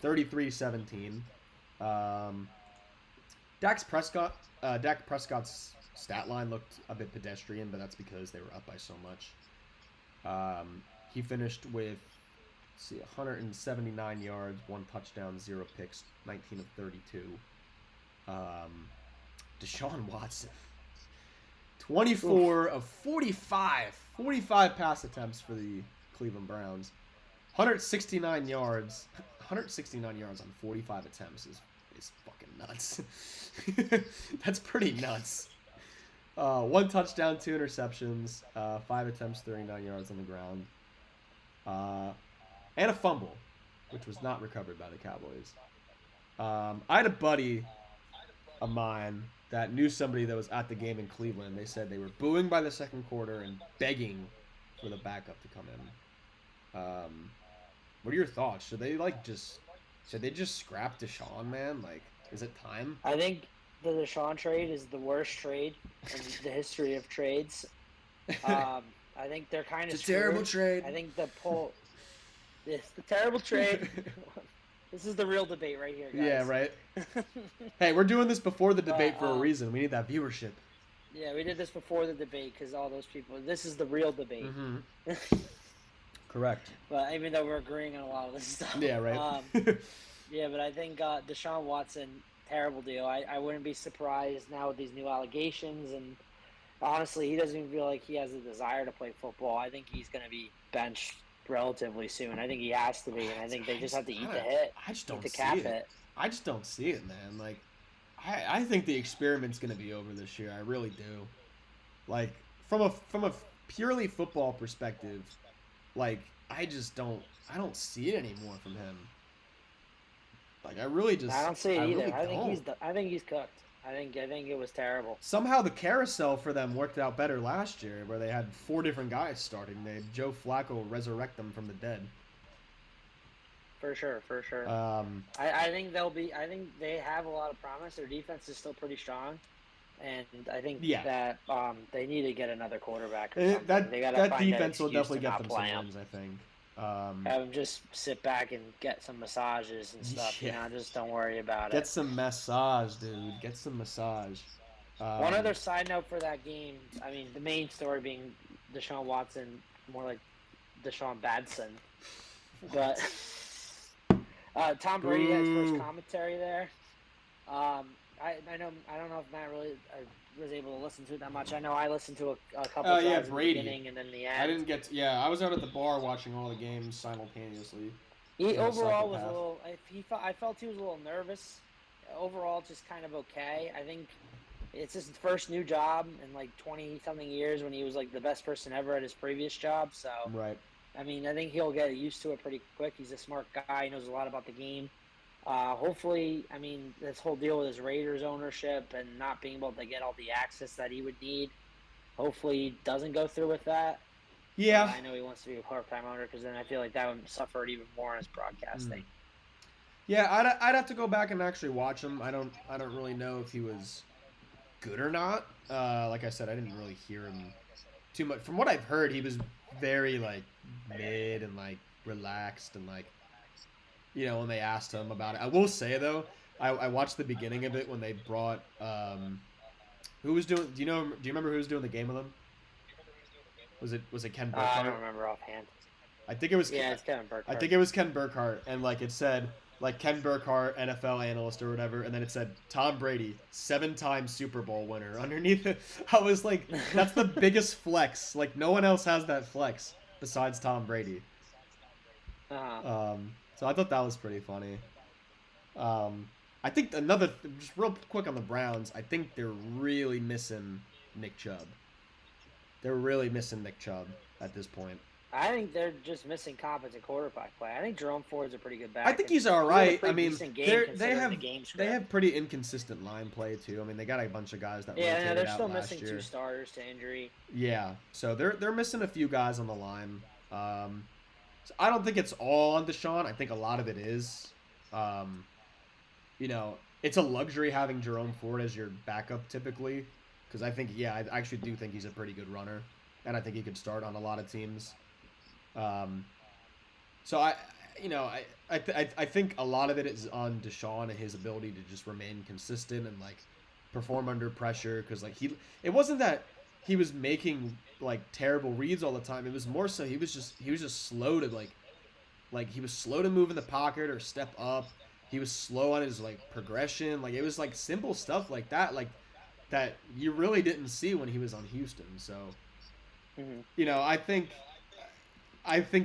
33-17. Dak Prescott's stat line looked a bit pedestrian, but that's because they were up by so much. He finished with 179 yards, 1 touchdown, 0 picks, 19 of 32. Deshaun Watson, 24 of 45 pass attempts for the Cleveland Browns. 169 yards on 45 attempts is fucking nuts. That's pretty nuts. 1 touchdown, 2 interceptions, 5 attempts, 39 yards on the ground, and a fumble, which was not recovered by the Cowboys. I had a buddy of mine that knew somebody that was at the game in Cleveland. They said they were booing by the second quarter and begging for the backup to come in. What are your thoughts? Should they just scrap Deshaun, man? Like, is it time? I think the Deshaun trade is the worst trade in the history of trades. I think they're kind of It's a terrible trade. I think it's the terrible trade. This is the real debate right here, guys. Yeah, right. Hey, we're doing this before the debate for a reason. We need that viewership. Yeah, we did this before the debate because all those people. This is the real debate. Mm-hmm. Correct. But even though we're agreeing on a lot of this stuff. Yeah, right. Yeah, but I think Deshaun Watson, terrible deal. I wouldn't be surprised now with these new allegations. And honestly, he doesn't even feel like he has a desire to play football. I think he's going to be benched relatively soon. I think he has to be, and I think they just have to eat the hit. I just don't the see cap it. hit. I just don't see it, man. Like, I think the experiment's going to be over this year. I really do. Like, from a purely football perspective, like, I don't see it anymore from him. Like, I don't see it either. Really I think he's cooked. I think it was terrible. Somehow the carousel for them worked out better last year, where they had 4 different guys starting. They had Joe Flacco resurrect them from the dead. For sure. I think I think they have a lot of promise. Their defense is still pretty strong, and I think that they need to get another quarterback or something. That find defense will definitely get them some him. wins, I think. Have them just sit back and get some massages and stuff. Yeah. Just don't worry about it. Get some massage, dude. Get some massage. One other side note for that game. I mean, the main story being Deshaun Watson, more like Deshaun Badson. But Tom Brady had his first commentary there. I don't know if Matt really was able to listen to it that much. I know I listened to a couple times at the beginning and then the end. I didn't get to, I was out at the bar watching all the games simultaneously. He overall was a little. I felt he was a little nervous. Overall, just kind of okay. I think it's his first new job in like 20-something years when he was like the best person ever at his previous job. So, Right. I mean, I think he'll get used to it pretty quick. He's a smart guy. He knows a lot about the game. Hopefully, I mean, this whole deal with his Raiders ownership and not being able to get all the access that he would need, hopefully he doesn't go through with that. Yeah. I know he wants to be a part-time owner because then I feel like that would suffer even more in his broadcasting. Yeah, I'd have to go back and actually watch him. I don't really know if he was good or not. Like I said, I didn't really hear him too much. From what I've heard, he was very like mid and like relaxed and like, you know, when they asked him about it. I will say though, I watched the beginning of it when they brought who was doing. Do you remember who was doing the game with him? Was it Ken Burkhardt? I don't remember offhand. I think it was. Yeah, it's Kevin Burkhardt. I think it was Ken Burkhardt, and like it said, like Ken Burkhardt, NFL analyst or whatever, and then it said Tom Brady, 7-time Super Bowl winner underneath it. I was like, that's the biggest flex. Like no one else has that flex besides Tom Brady. Uh-huh. So I thought that was pretty funny. I think just real quick on the Browns. I think they're really missing Nick Chubb. They're really missing Nick Chubb at this point. I think they're just missing competent quarterback play. I think Jerome Ford's a pretty good back. I think he's all right. I mean, they have pretty inconsistent line play too. I mean, they got a bunch of guys that rotated they're out still last missing year. 2 starters to injury. Yeah, so they're missing a few guys on the line. So I don't think it's all on Deshaun. I think a lot of it is. You know, it's a luxury having Jerome Ford as your backup typically, because I actually do think he's a pretty good runner, and I think he could start on a lot of teams. So I think a lot of it is on Deshaun and his ability to just remain consistent and like perform under pressure. Because like it wasn't that he was making like terrible reads all the time. It was more so he was just slow to like he was slow to move in the pocket or step up. He was slow on his like progression. Like it was like simple stuff like that, like that you really didn't see when he was on Houston. So you know, I think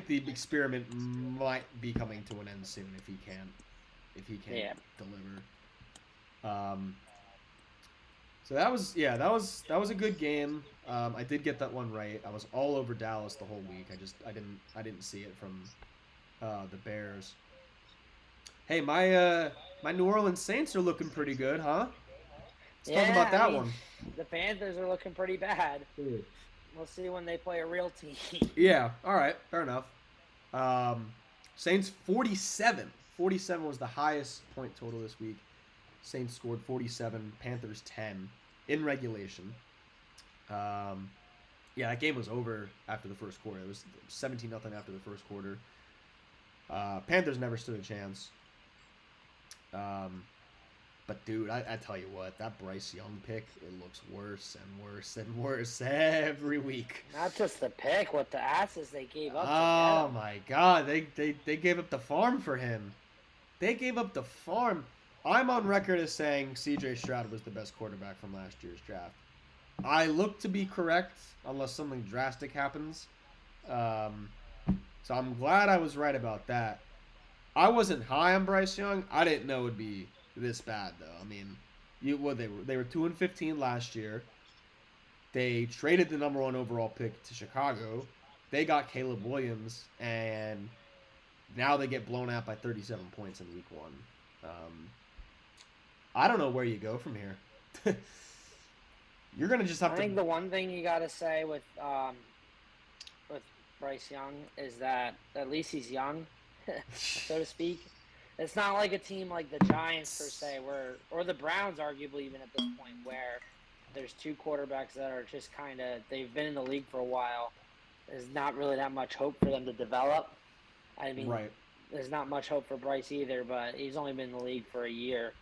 the experiment might be coming to an end soon if he can't deliver. So that was a good game. I did get that one right. I was all over Dallas the whole week. I didn't see it from the Bears. Hey, my New Orleans Saints are looking pretty good, huh? Let's talk about that one. The Panthers are looking pretty bad. We'll see when they play a real team. Yeah, all right, fair enough. Saints 47. 47 was the highest point total this week. Saints scored 47, Panthers 10 in regulation. Yeah, that game was over after the first quarter. It was 17-0 after the first quarter. Panthers never stood a chance. But dude, I tell you what, that Bryce Young pick, it looks worse and worse and worse every week. Not just the pick, what the asses they gave up. Oh my God, they gave up the farm for him. They gave up the farm. I'm on record as saying C.J. Stroud was the best quarterback from last year's draft. I look to be correct unless something drastic happens. So I'm glad I was right about that. I wasn't high on Bryce Young. I didn't know it would be this bad though. I mean, they were 2-15 last year. They traded the number 1 overall pick to Chicago. They got Caleb Williams, and now they get blown out by 37 points in week 1. I don't know where you go from here. You're gonna just have to. I think the one thing you gotta say with Bryce Young is that at least he's young, so to speak. It's not like a team like the Giants per se, or the Browns, arguably even at this point, where there's 2 quarterbacks that are just kind of they've been in the league for a while. There's not really that much hope for them to develop. I mean, right. There's not much hope for Bryce either, but he's only been in the league for a year,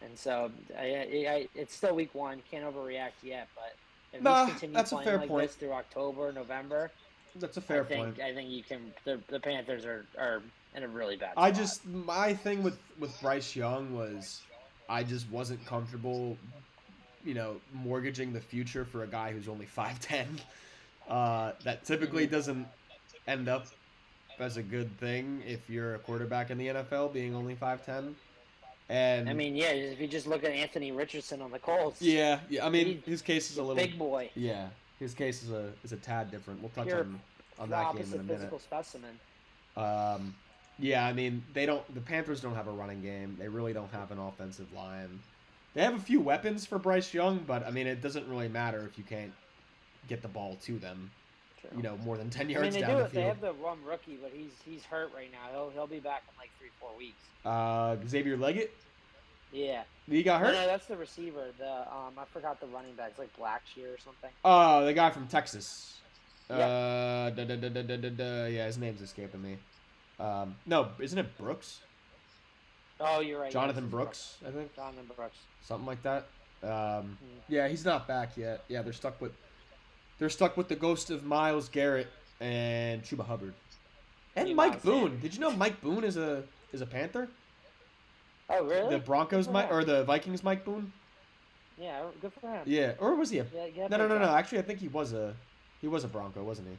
and so it's still week 1. Can't overreact yet, but if he's continuing playing like this through October, November, that's a fair point. I think you can. The Panthers are in a really bad spot. My thing with Bryce Young was I just wasn't comfortable, mortgaging the future for a guy who's only 5'10". That typically doesn't end up as a good thing if you're a quarterback in the NFL being only 5'10". And I mean, yeah, if you just look at Anthony Richardson on the Colts, yeah. I mean, he's his case is a little big boy, Yeah, his case is a tad different. We'll touch pure on that game in a opposite minute. physical specimen. Yeah, I mean, the Panthers don't have a running game. They really don't have an offensive line. They have a few weapons for Bryce Young, but I mean, it doesn't really matter if you can't get the ball to them. True. You know, more than 10 I mean, yards they down do the it. They field. have the one rookie, but he's hurt right now. He'll be back in like 3-4 weeks. Xavier Leggett, Yeah. he got hurt. No, that's the receiver. I forgot the running back. It's like Blackshear or something. Oh, the guy from Texas. Yeah. Yeah, his name's escaping me. No, isn't it Brooks? Oh, you're right. Jonathan Brooks, I think. Jonathan Brooks. Something like that. Yeah, he's not back yet. Yeah, they're stuck with the ghost of Myles Garrett and Chuba Hubbard. And Hey, Mike Miles Boone. Sanders. Did you know Mike Boone is a Panther? Oh, really? The Broncos Good for Mike him. or the Vikings Mike Boone? Yeah, good for him. Yeah, or was he a Yeah, No. Actually, I think he was a Bronco, wasn't he?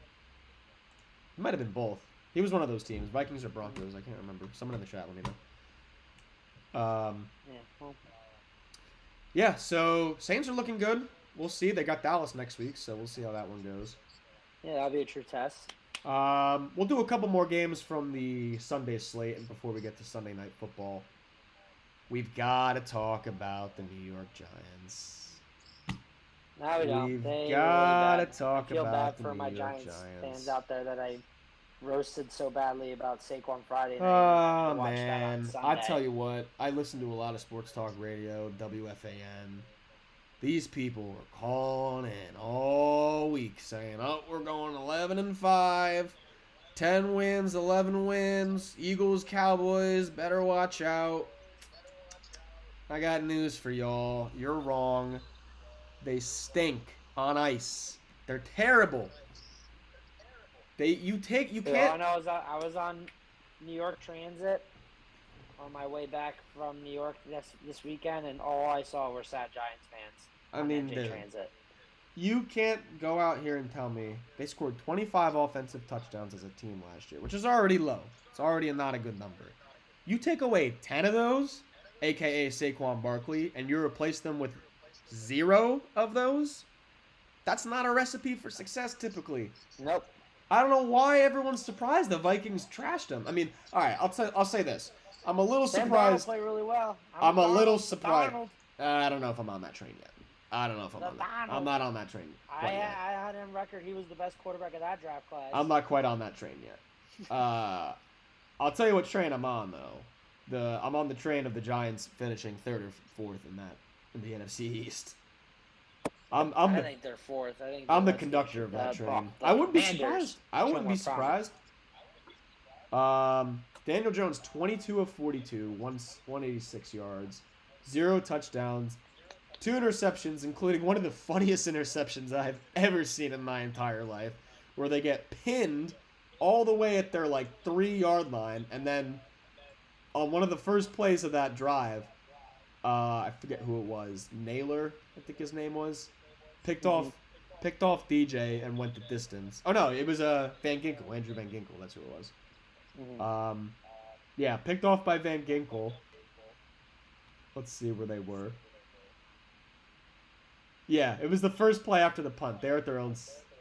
He might have been both. He was one of those teams, Vikings or Broncos. I can't remember. Someone in the chat, let me know. Yeah. Well, Yeah. So Saints are looking good. We'll see. They got Dallas next week, so we'll see how that one goes. yeah, that'll be a true test. We'll do a couple more games from the Sunday slate, and before we get to Sunday Night Football, we've got to talk about the New York Giants. No, we don't. We've They got to really bad. talk I feel about bad the for New my York Giants fans out there that I roasted so badly about Saquon Friday night. Oh, To watch that on man. Sunday. I tell you what, I listen to a lot of sports talk radio, WFAN. These people are calling in all week saying, oh, we're going 11-5, 10 wins, 11 wins, Eagles, Cowboys, better watch out. I got news for y'all. You're wrong. They stink on ice. They're terrible. You Dude, can't. I was on New York Transit on my way back from New York this weekend, and all I saw were sad Giants fans. I on mean, NJ dude, Transit. you can't go out here and tell me they scored 25 offensive touchdowns as a team last year, which is already low. It's already not a good number. You take away 10 of those, a.k.a. Saquon Barkley, and you replace them with 0 of those, that's not a recipe for success typically. Nope. I don't know why everyone's surprised the Vikings trashed them. I mean, all right, I'll say this. I'm a little Sam Darnold surprised. played really well. I'm a little Darnold. surprised. I don't know if I'm on that train yet. I don't know if I'm The on that. Donald. I'm not on that train I quite yet. had him record. He was the best quarterback of that draft class. I'm not quite on that train yet. I'll tell you what train I'm on though. I'm on the train of the Giants finishing 3rd or 4th in the NFC East. I think they're 4th. I think I'm the that's conductor of that train. the I wouldn't be Commanders surprised. I wouldn't show be more promise. surprised. Daniel Jones, 22 of 42, 186 yards, 0 touchdowns, 2 interceptions, including one of the funniest interceptions I've ever seen in my entire life, where they get pinned all the way at their 3-yard line, and then on one of the first plays of that drive, I forget who it was, Naylor, I think his name was, picked off DJ and went the distance. Oh no, it was Van Ginkel, Andrew Van Ginkel, that's who it was. Mm-hmm. Yeah, picked off by Van Ginkel. Let's see where they were. Yeah, it was the first play after the punt. They were at their own.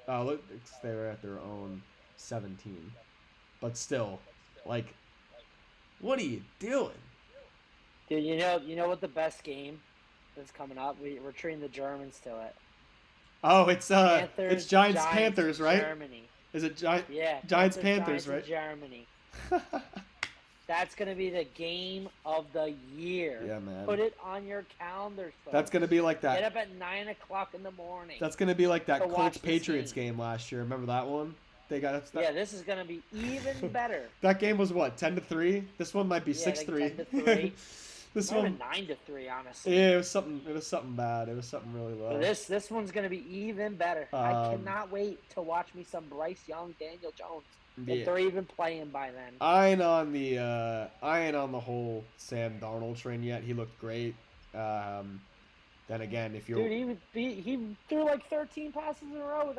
They were at their own 17. But still, what are you doing? Dude, you know what the best game that's coming up? We're treating the Germans to it. Oh, it's Giants Panthers, right? Germany. Is it Yeah. Giants Panthers, right? Germany. That's gonna be the game of the year. Yeah, man. Put it on your calendars. Folks. That's gonna be like that. Get up at 9:00 in the morning. That's gonna be like that to watch Colts this Patriots game last year. Remember that one? They got Yeah, this is gonna be even better. That game was what, 10-3? This one might be 6-3. 10-3. This More one, than 9-3, honestly. yeah, it was something bad. It was something really low. But this one's gonna be even better. I cannot wait to watch me some Bryce Young, Daniel Jones. If they're even playing by then. I ain't on the whole Sam Darnold train yet. He looked great. Then again, if you're Dude, he threw 13 passes in a row.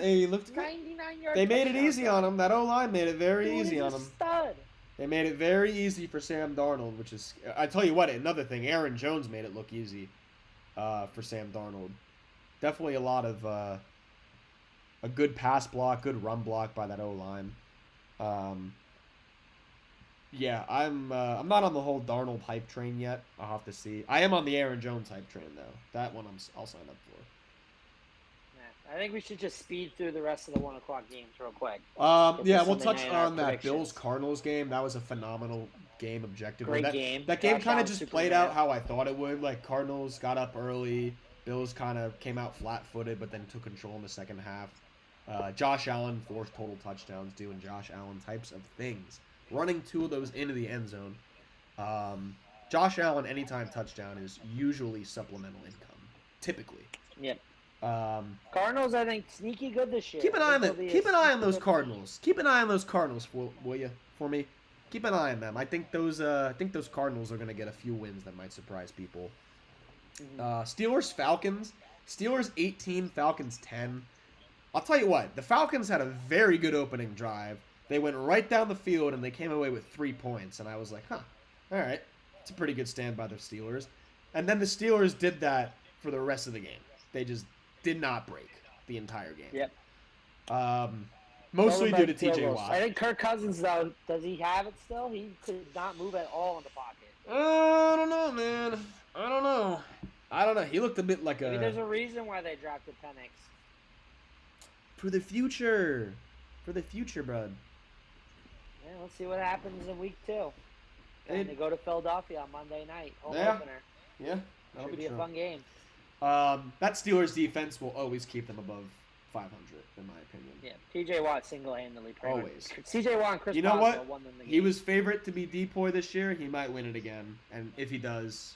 he looked great. 99 yards. They made it easy on him. That O-line made it very easy on him. Stud. They made it very easy for Sam Darnold, which is... I tell you what, another thing, Aaron Jones made it look easy for Sam Darnold. Definitely a lot of... a good pass block, good run block by that O-line. Yeah, I'm not on the whole Darnold hype train yet. I'll have to see. I am on the Aaron Jones hype train, though. That one I'll sign up for. I think we should just speed through the rest of the 1 o'clock games real quick. Yeah, we'll Sunday touch night, on our that predictions. Bills-Cardinals game. That was a phenomenal game objectively. Great game. That game Josh kind of Allen, just Superman. played out how I thought it would. Like, Cardinals got up early. Bills kind of came out flat-footed, but then took control in the second half. Josh Allen, 4 total touchdowns, doing Josh Allen types of things. Running 2 of those into the end zone. Josh Allen, anytime touchdown, is usually supplemental income. Typically. Yep. Cardinals, I think, sneaky good this year. Keep an eye on those Cardinals. Keep an eye on those Cardinals, will you, for me? Keep an eye on them. I think those Cardinals are going to get a few wins that might surprise people. Steelers, Falcons. Steelers 18, Falcons 10. I'll tell you what, the Falcons had a very good opening drive. They went right down the field and they came away with 3 points, and I was like, huh, all right, it's a pretty good stand by the Steelers. And then the Steelers did that for the rest of the game. They just did not break the entire game. Yep. Mostly due to TJ Watt. I think Kirk Cousins, though, does he have it still? He could not move at all in the pocket. I don't know, man. I don't know. He looked a bit like Maybe there's a reason why they drafted Penix. For the future, bud. Yeah, let's see what happens in week 2. Hey. And they go to Philadelphia on Monday night. Home Yeah. opener. Yeah, that'll Should be be true. a fun game. That Steelers defense will always keep them above 500, in my opinion. Yeah, TJ Watt single-handedly. Always. CJ Watt and Chris You know Boswell what? won them the game. He was favorite to be Depoy this year. He might win it again, and if he does,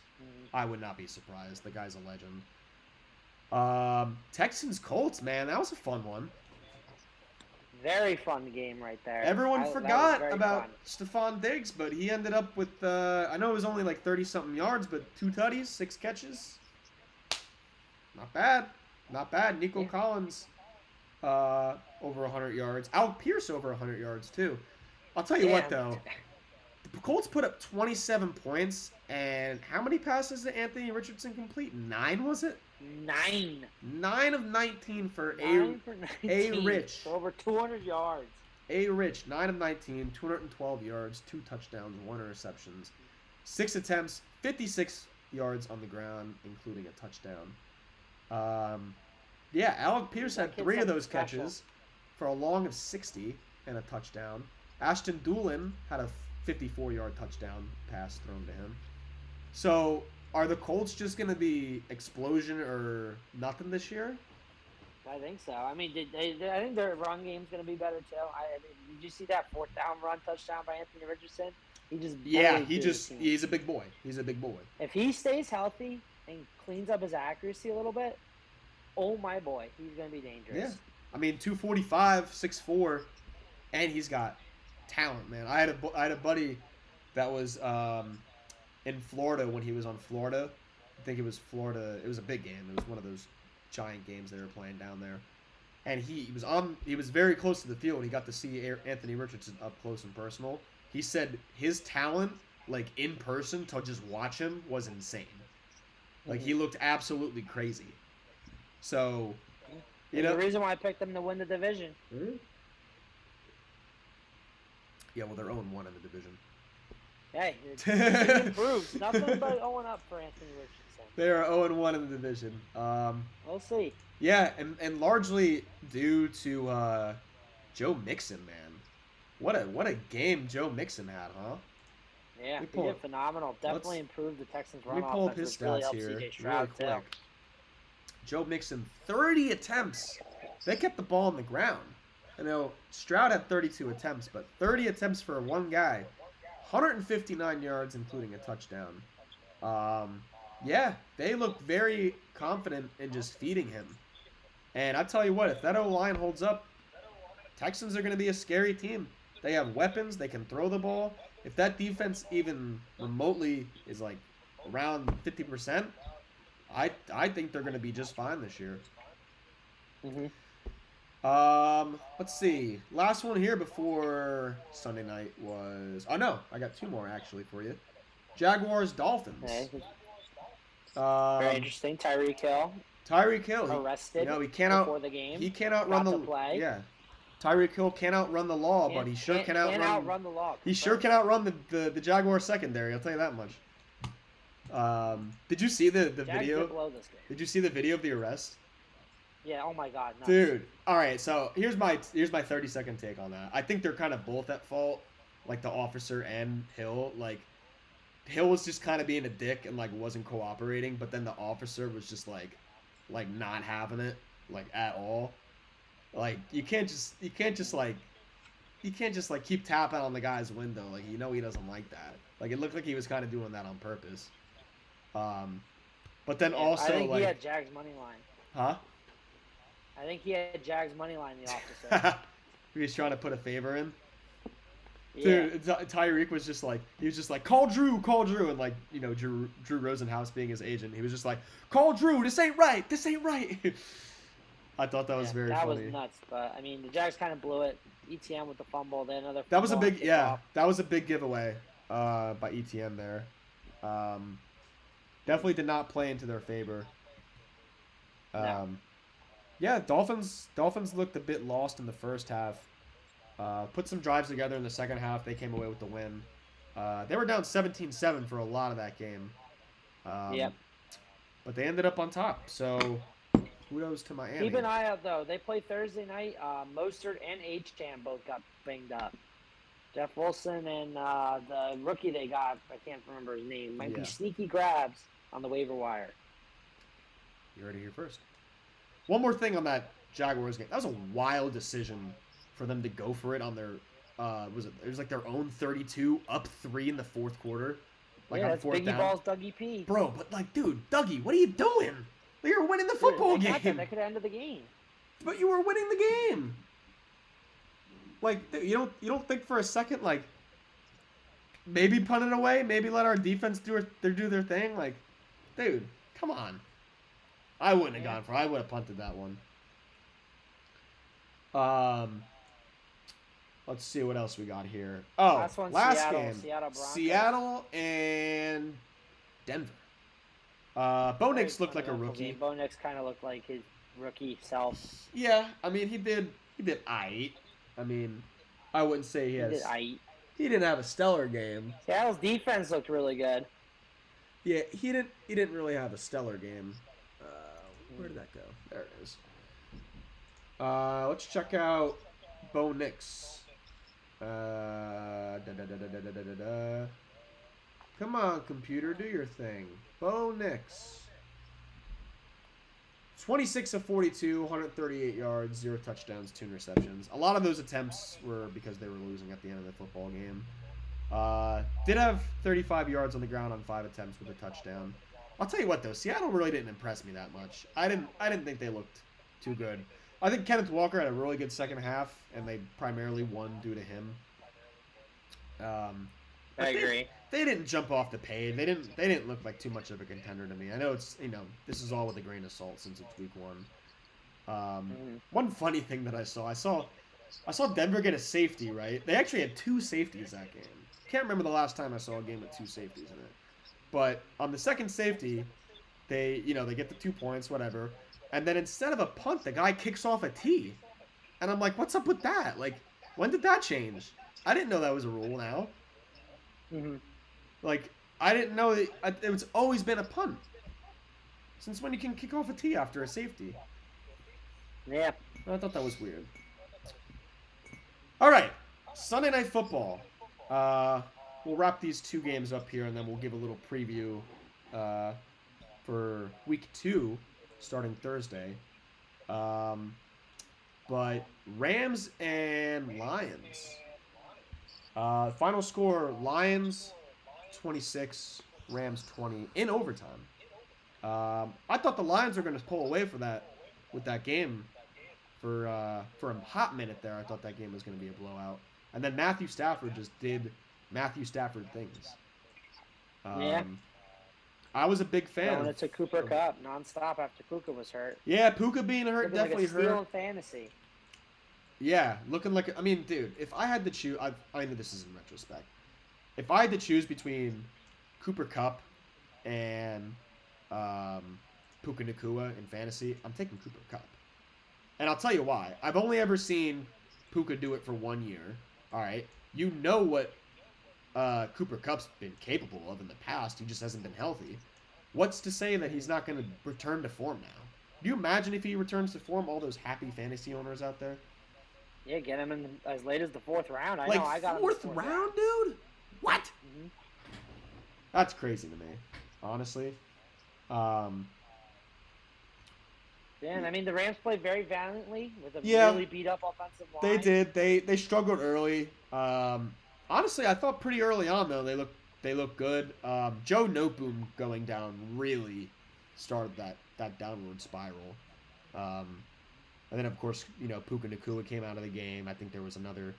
I would not be surprised. The guy's a legend. Texans Colts, man, that was a fun one. Very fun game right there. Everyone That was forgot very about fun. Stephon Diggs, but he ended up with, I know it was only like 30-something yards, but 2 tutties, 6 catches. Not bad. Not bad. Nico Yeah. Collins, over 100 yards. Alec Pierce over 100 yards, too. I'll tell you what, though. The Colts put up 27 points, and how many passes did Anthony Richardson complete? 9, was it? 9. 9 of 19 for 9 for 19. Rich. For over 200 yards. A. Rich, 9 of 19, 212 yards, 2 touchdowns, 1 interceptions, 6 attempts, 56 yards on the ground, including a touchdown. Yeah, Alec Pierce had 3 of those catches for a long of 60 and a touchdown. Ashton Doolin had a 54-yard touchdown pass thrown to him. So, are the Colts just going to be explosion or nothing this year? I think so. I mean, I think their run game's going to be better too. I mean, did you see that 4th down run touchdown by Anthony Richardson? He just He's a big boy. He's a big boy. If he stays healthy and cleans up his accuracy a little bit, oh my boy, he's going to be dangerous. Yeah. I mean, 245, 6'4", and he's got talent, man. I had a buddy that was in Florida when he was on Florida. I think it was Florida. It was a big game. It was one of those giant games they were playing down there. And he was very close to the field. He got to see Anthony Richardson up close and personal. He said his talent, like in person, to just watch him was insane. Like he looked absolutely crazy. So, The reason why I picked them to win the division. Yeah, well, they're 0-1 in the division. Hey, it improves. Nothing but 0-up for Anthony Richardson. They are 0-1 in the division. We'll see. Yeah, and largely due to Joe Mixon, man. What a game Joe Mixon had, huh? Yeah, he did phenomenal. Definitely improved the Texans' run Let me pull up offense, his which really stats helped here CJ Stroud really too. quick. Joe Mixon, 30 attempts. They kept the ball on the ground. I know Stroud had 32 attempts, but 30 attempts for one guy. 159 yards, including a touchdown. Yeah, they look very confident in just feeding him. And I tell you what, if that O-line holds up, Texans are going to be a scary team. They have weapons. They can throw the ball. If that defense even remotely is like around 50%, I think they're going to be just fine this year. Mm-hmm. Let's see. Last one here before Sunday night was. Oh no, I got two more actually for you. Jaguars Dolphins. Okay. Very Um, interesting. Tyreek Hill Tyreek Hill. arrested he cannot. before the game. He cannot got run the. to play. Yeah. Tyreek Hill cannot run the law, but he sure can outrun. Outrun the law. He sure can outrun the Jaguar secondary. I'll tell you that much. Did you see the Jags video? did blow this game. Did you see the video of the arrest? Yeah. Oh my God. Nuts. Dude. All right. So here's my 30-second take on that. I think they're kind of both at fault, like the officer and Hill. Like Hill was just kind of being a dick and like wasn't cooperating, but then the officer was just like not having it like at all. Like you can't just keep tapping on the guy's window. Like he doesn't like that. Like it looked like he was kind of doing that on purpose. But then Yeah, also I think like, he had Jags money line. huh? I think he had Jags money line. The officer. He was trying to put a favor in. Yeah. Dude, Tyreek was just like, call Drew, and like, Drew Rosenhaus being his agent, he was just like, call Drew, this ain't right. I thought that was very that funny. was nuts, but I mean, the Jags kind of blew it. ETN with the fumble, then another. That was a fumble big, on yeah, kickoff. that was a big giveaway by ETN there. Definitely did not play into their favor. No. Yeah, Dolphins looked a bit lost in the first half. Put some drives together in the second half. They came away with the win. They were down 17-7 for a lot of that game. Yep. But they ended up on top. So kudos to Miami. Keep an eye out though. They play Thursday night. Mostert and H-Chan both got banged up. Jeff Wilson and the rookie they got, I can't remember his name, might be sneaky grabs on the waiver wire. You heard it here first. One more thing on that Jaguars game. That was a wild decision for them to go for it on their it was like their own 32, up 3 in the fourth quarter. Like yeah, on that's fourth Biggie down. Ball's Dougie P. Bro, but like, dude, Dougie, what are you doing? You were winning the football They got game. That could have ended the game. But you were winning the game. Like, you don't think for a second, like, maybe punt it away, maybe let our defense do their thing. Like, dude, come on. I wouldn't have gone for it. I would have punted that one. Let's see what else we got here. Oh, Last one, last Seattle, game. Seattle Broncos. Seattle and Denver. Bo Nix looked like a rookie. Bo Nix kind of looked like his rookie self. Yeah, I mean he did aight. I mean, I wouldn't say he didn't have a stellar game. Seattle's defense looked really good. Yeah, he didn't really have a stellar game. Where did that go? There it is. Let's check out Bo Nix. Come on, computer, do your thing. Bo Nix. 26 of 42, 138 yards, 0 touchdowns, 2 interceptions. A lot of those attempts were because they were losing at the end of the football game. Did have 35 yards on the ground on 5 attempts with a touchdown. I'll tell you what, though, Seattle really didn't impress me that much. I didn't think they looked too good. I think Kenneth Walker had a really good second half, and they primarily won due to him. I agree. They didn't jump off the page. They didn't look like too much of a contender to me. I know it's this is all with a grain of salt since it's week 1. One funny thing that I saw Denver get a safety, right? They actually had 2 safeties that game. Can't remember the last time I saw a game with 2 safeties in it. But on the second safety, they get the 2 points, whatever. And then instead of a punt, the guy kicks off a tee. And I'm like, what's up with that? Like, when did that change? I didn't know that was a rule now. Like, I didn't know it's always been a punt. Since when you can kick off a tee after a safety? Yeah. I thought that was weird. All right, Sunday Night Football. We'll wrap these 2 games up here, and then we'll give a little preview for week 2, starting Thursday. But Rams and Lions. Final score: Lions 26, Rams 20 in overtime. I thought the Lions were going to pull away with that game for a hot minute there. I thought that game was going to be a blowout, and then Matthew Stafford just did Matthew Stafford things. I was a big fan. Going to Cooper Cup nonstop after Puka was hurt. Yeah, Puka being hurt definitely hurt. Steal in fantasy. Yeah, looking like I mean, dude, if I had to choose, I know this is in retrospect. If I had to choose between Cooper Cup and Puka Nakua in fantasy, I'm taking Cooper Cup. And I'll tell you why. I've only ever seen Puka do it for 1 year. All right, you know what Cooper Cup's been capable of in the past. He just hasn't been healthy. What's to say that he's not going to return to form now? Do you imagine if he returns to form, all those happy fantasy owners out there? Yeah, get him in as late as the 4th round. I Like know. I got fourth him in the 4th round, dude? What? Mhm. That's crazy to me, honestly. Um, Yeah, and I mean the Rams played very valiantly with a Yeah. really beat up offensive line. they did. They struggled early. Honestly, I thought pretty early on though they look good. Joe Noteboom going down really started that downward spiral. And then of course Puka Nakua came out of the game. I think there was another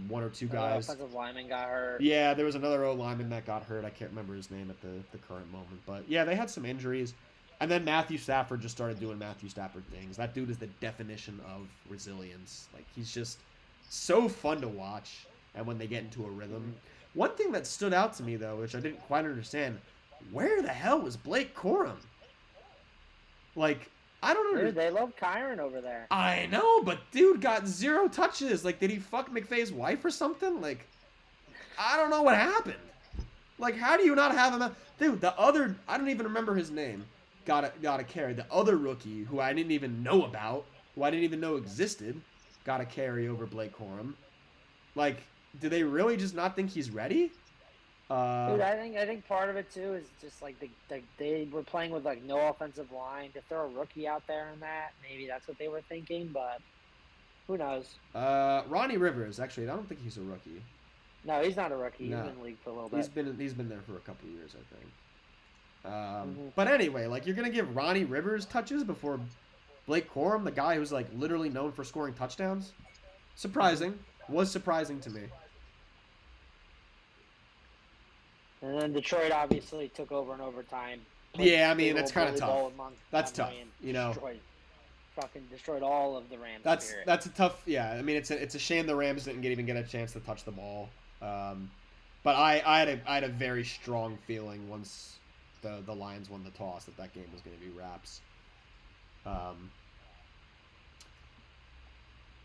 one or two guys. Offensive lineman got hurt. Yeah, there was another O lineman that got hurt. I can't remember his name at the current moment. But yeah, they had some injuries. And then Matthew Stafford just started doing Matthew Stafford things. That dude is the definition of resilience. Like, he's just so fun to watch. And when they get into a rhythm. One thing that stood out to me, though, which I didn't quite understand, where the hell was Blake Corum? Like, I don't Dude, understand. they love Kyron over there. I know, but dude got 0 touches. Like, did he fuck McVay's wife or something? Like, I don't know what happened. Like, how do you not have him? Dude, the other, I don't even remember his name, got a carry. The other rookie, who I didn't even know about, who I didn't even know existed, got a carry over Blake Corum. Like, do they really just not think he's ready? Dude, I think part of it too is just like they were playing with like no offensive line. To throw a rookie out there in that, maybe that's what they were thinking, but who knows? Ronnie Rivers, actually, I don't think he's a rookie. No, he's not a rookie. No. He's been in the league for a little bit. He's been there for a couple of years, I think. But anyway, like, you're gonna give Ronnie Rivers touches before Blake Corum, the guy who's like literally known for scoring touchdowns? Surprising. Was surprising to me. And then Detroit obviously took over in overtime. Yeah, I mean, it's kind of tough. That's tough, Destroyed all of the Rams. That's a tough. Yeah, I mean, it's a shame the Rams didn't even get a chance to touch the ball. But I had a very strong feeling once the Lions won the toss that game was going to be wraps.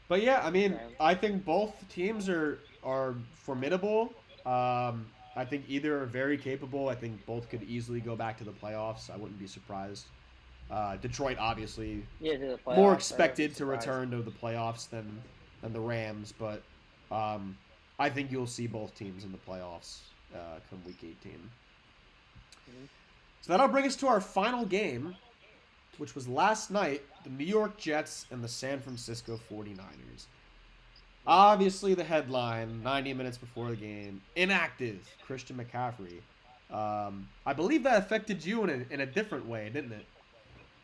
But yeah, I mean, I think both teams are formidable. I think either are very capable. I think both could easily go back to the playoffs. I wouldn't be surprised. Detroit, obviously, more expected to return to the playoffs than the Rams, but I think you'll see both teams in the playoffs come Week 18. Mm-hmm. So that'll bring us to our final game, which was last night, the New York Jets and the San Francisco 49ers. Obviously, the headline, 90 minutes before the game, inactive Christian McCaffrey. I believe that affected you in a different way, didn't it?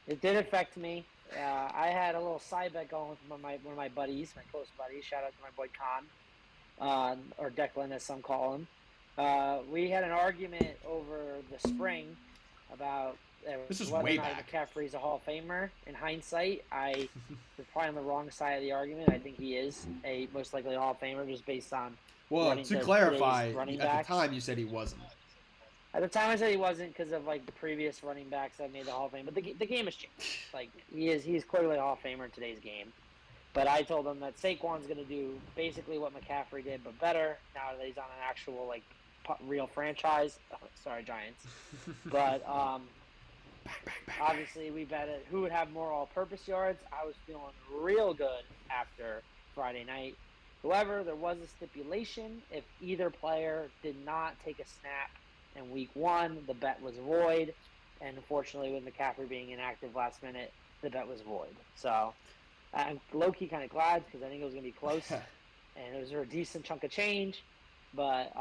It did affect me. I had a little side bet going with one of my buddies, my close buddies. Shout out to my boy Con, or Declan, as some call him. We had an argument over the spring about this is whether way or not back. McCaffrey's a Hall of Famer. In hindsight, I was probably on the wrong side of the argument. I think he is a most likely Hall of Famer just based on. Well, to clarify, at the time you said he wasn't. At the time I said he wasn't because of like the previous running backs that made the Hall of Fame. But the game has changed. Like he's clearly a Hall of Famer in today's game. But I told him that Saquon's going to do basically what McCaffrey did, but better now that he's on an actual like real franchise. Sorry, Giants. But obviously we bet who would have more all-purpose yards. I was feeling real good after Friday night. However, there was a stipulation: if either player did not take a snap in Week 1, the bet was void. And unfortunately, with McCaffrey being inactive last minute, the bet was void. So I'm low-key kind of glad because I think it was going to be close. And it was a decent chunk of change. But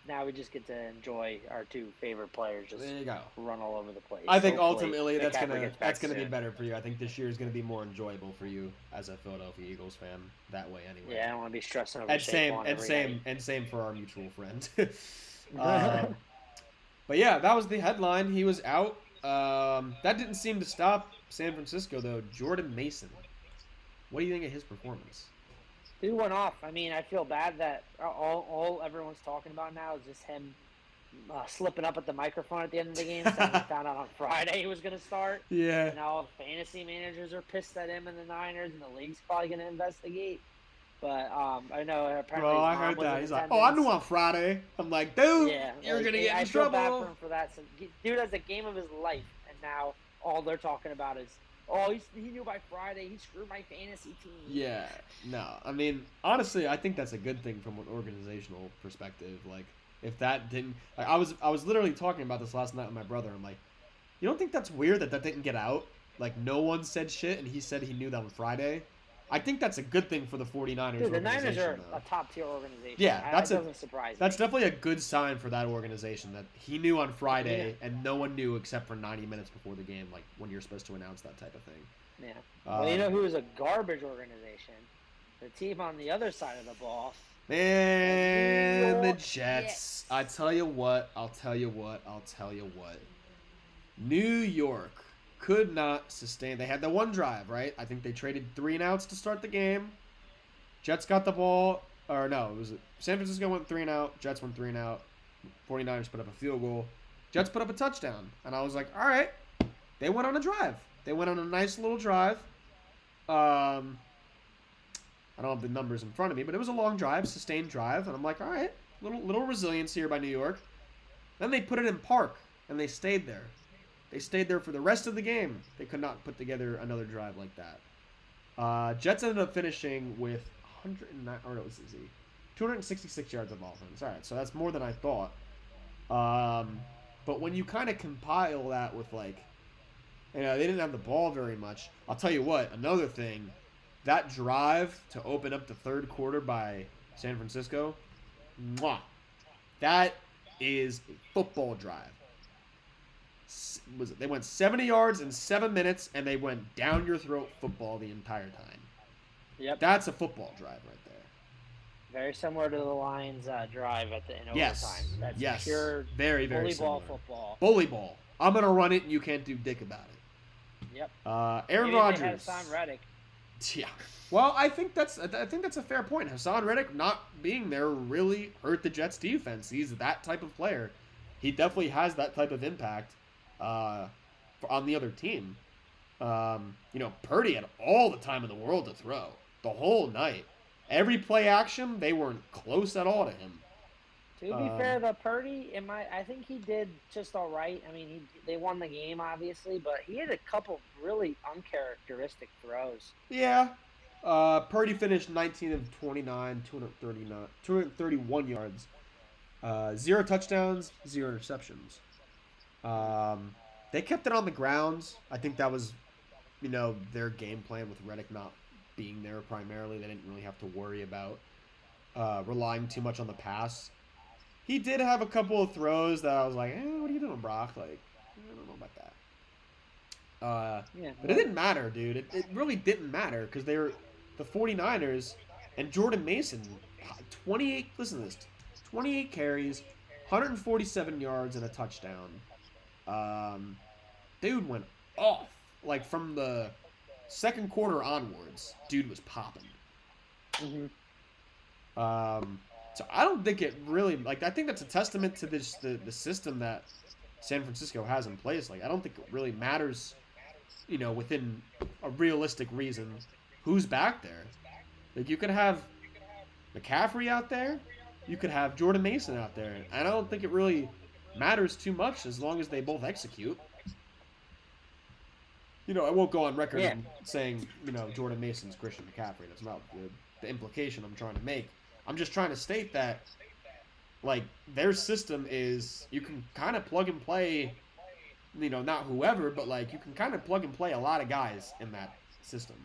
now we just get to enjoy our two favorite players just there you go. Run all over the place. I think Hopefully, ultimately that's gonna be soon. better for you. I think this year is gonna be more enjoyable for you as a Philadelphia Eagles fan that way anyway. Yeah, I don't want to be stressing over and Saquon same for our mutual friend. But yeah, that was the headline. He was out. That didn't seem to stop San Francisco though. Jordan Mason What do you think of his performance? Dude went off. I mean, I feel bad that all everyone's talking about now is just him slipping up at the microphone at the end of the game, saying he found out on Friday he was going to start. Yeah. And now all the fantasy managers are pissed at him and the Niners, and the league's probably going to investigate. But I know apparently Bro, I his mom heard was that. in He's like, attendance. "Oh, I knew on Friday." I'm like, "Dude, Yeah, you're like, gonna get I in feel bad trouble." for him for that. So, dude has a game of his life, and now all they're talking about is, oh, he knew by Friday. He screwed my fantasy team. Yeah, no. I mean, honestly, I think that's a good thing from an organizational perspective. Like, if that didn't, like, I was literally talking about this last night with my brother. I'm like, you don't think that's weird that didn't get out? Like, no one said shit, and he said he knew that on Friday. I think that's a good thing for the 49ers. Dude, the Niners are though. a top-tier organization. Yeah, that doesn't surprise me. That's definitely a good sign for that organization that he knew on Friday, and no one knew except for 90 minutes before the game, like when you're supposed to announce that type of thing. Yeah. Well, you know who is a garbage organization? The team on the other side of the ball. Man, the York Jets. Jets. I'll tell you what. New York could not sustain. They had the one drive, right? I think they traded 3 and outs to start the game. Jets got the ball. Or no, it was San Francisco went 3 and out. Jets went 3 and out. 49ers put up a field goal. Jets put up a touchdown. And I was like, all right. They went on a drive. They went on a nice little drive. I don't have the numbers in front of me, but it was a long drive, sustained drive. And I'm like, all right, little resilience here by New York. Then they put it in park, and they stayed there. They stayed there for the rest of the game. They could not put together another drive like that. Jets ended up finishing with 109, or no, let's see, 266 yards of offense. All right, so that's more than I thought. But when you kind of compile that with, like, you know, they didn't have the ball very much. I'll tell you what, another thing, that drive to open up the third quarter by San Francisco, that is a football drive. They went 70 yards in 7 minutes, and they went down your throat football the entire time. Yep. That's a football drive right there. Very in Lions drive in Yes. overtime. That's Yes. pure Very, very bully ball similar. football. Bully ball. I'm going to run it, and you can't do dick about it. Yep. Aaron Maybe Rodgers. They had Hassan Reddick. Yeah. Well, I think that's a fair point. Hassan Reddick not being there really hurt the Jets defense. He's that type of player. He definitely has that type of impact on the other team. Purdy had all the time in the world to throw the whole night. Every play action, they weren't close at all to him. To be fair, though, Purdy, I think he did just all right. I mean, they won the game, obviously, but he had a couple really uncharacteristic throws. Yeah. Purdy finished 19 of 29, 231 yards. 0 touchdowns, 0 interceptions. They kept it on the ground. I think that was, their game plan with Reddick not being there primarily. They didn't really have to worry about relying too much on the pass. He did have a couple of throws that I was like, what are you doing, Brock? Like, I don't know about that. But it didn't matter, dude. It really didn't matter because they were the 49ers and Jordan Mason, 28 carries, 147 yards and a touchdown. Dude went off. Like, from the second quarter onwards, dude was popping. Mm-hmm. So I don't think it really, I think that's a testament to the system that San Francisco has in place. Like, I don't think it really matters, within a realistic reason, who's back there. Like, you could have McCaffrey out there, you could have Jordan Mason out there, and I don't think it really matters too much as long as they both execute. I won't go on record saying, Jordan Mason's Christian McCaffrey. That's not the implication I'm trying to make. I'm just trying to state that, their system is, you can kind of plug and play, not whoever, but, you can kind of plug and play a lot of guys in that system.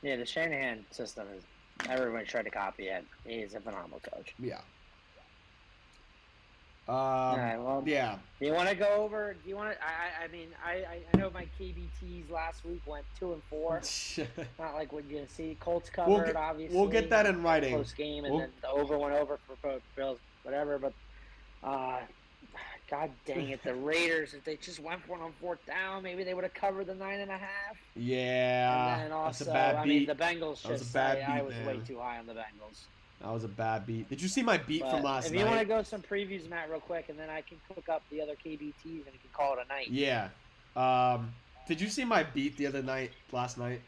Yeah, the Shanahan system is, everyone tried to copy it. He's a phenomenal coach. Yeah. All right, well, yeah. Do you want to go over? Do you want to? I know my KBTs last week went 2 and 4. Not like what you're gonna see. Colts covered, obviously. We'll get that in writing. Close game, and then the over went over for both Bills, whatever. But, God, God dang it, the Raiders! If they just went for it on fourth down, maybe they would have covered the 9.5. Yeah, And then that's a also, bad I beat. mean, the Bengals That was a just bad I beat, was way man. too high on the Bengals. That was a bad beat. Did you see my beat from But last if you want to night? go some previews, Matt, real quick, and then I can cook up the other KBTs and we can call it a night. Yeah. Did you see my beat the other night, last night?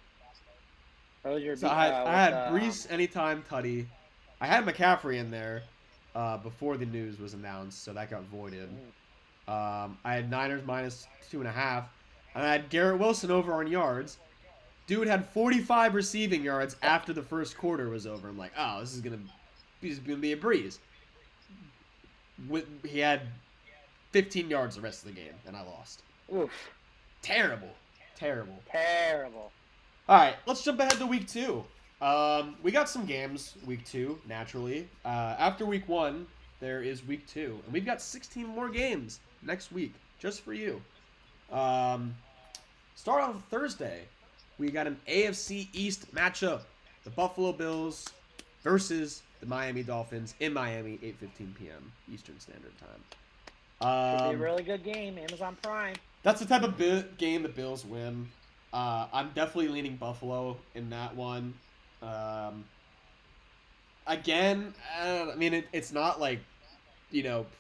What was your So beat? I had Brees anytime tutty. I had McCaffrey in there before the news was announced, so that got voided. I had Niners minus 2.5, and I had Garrett Wilson over on yards. Dude had 45 receiving yards after the first quarter was over. I'm like, oh, this is gonna be a breeze. He had 15 yards the rest of the game, and I lost. Oof. Terrible. All right, let's jump ahead to week 2. We got some games week 2, naturally. After week 1, there is week 2, and we've got 16 more games next week just for you. Start on Thursday. We got an AFC East matchup: the Buffalo Bills versus the Miami Dolphins in Miami, 8:15 p.m. Eastern Standard Time. Could be a really good game. Amazon Prime. That's the type of game the Bills win. I'm definitely leaning Buffalo in that one. Again, I mean, it's not like,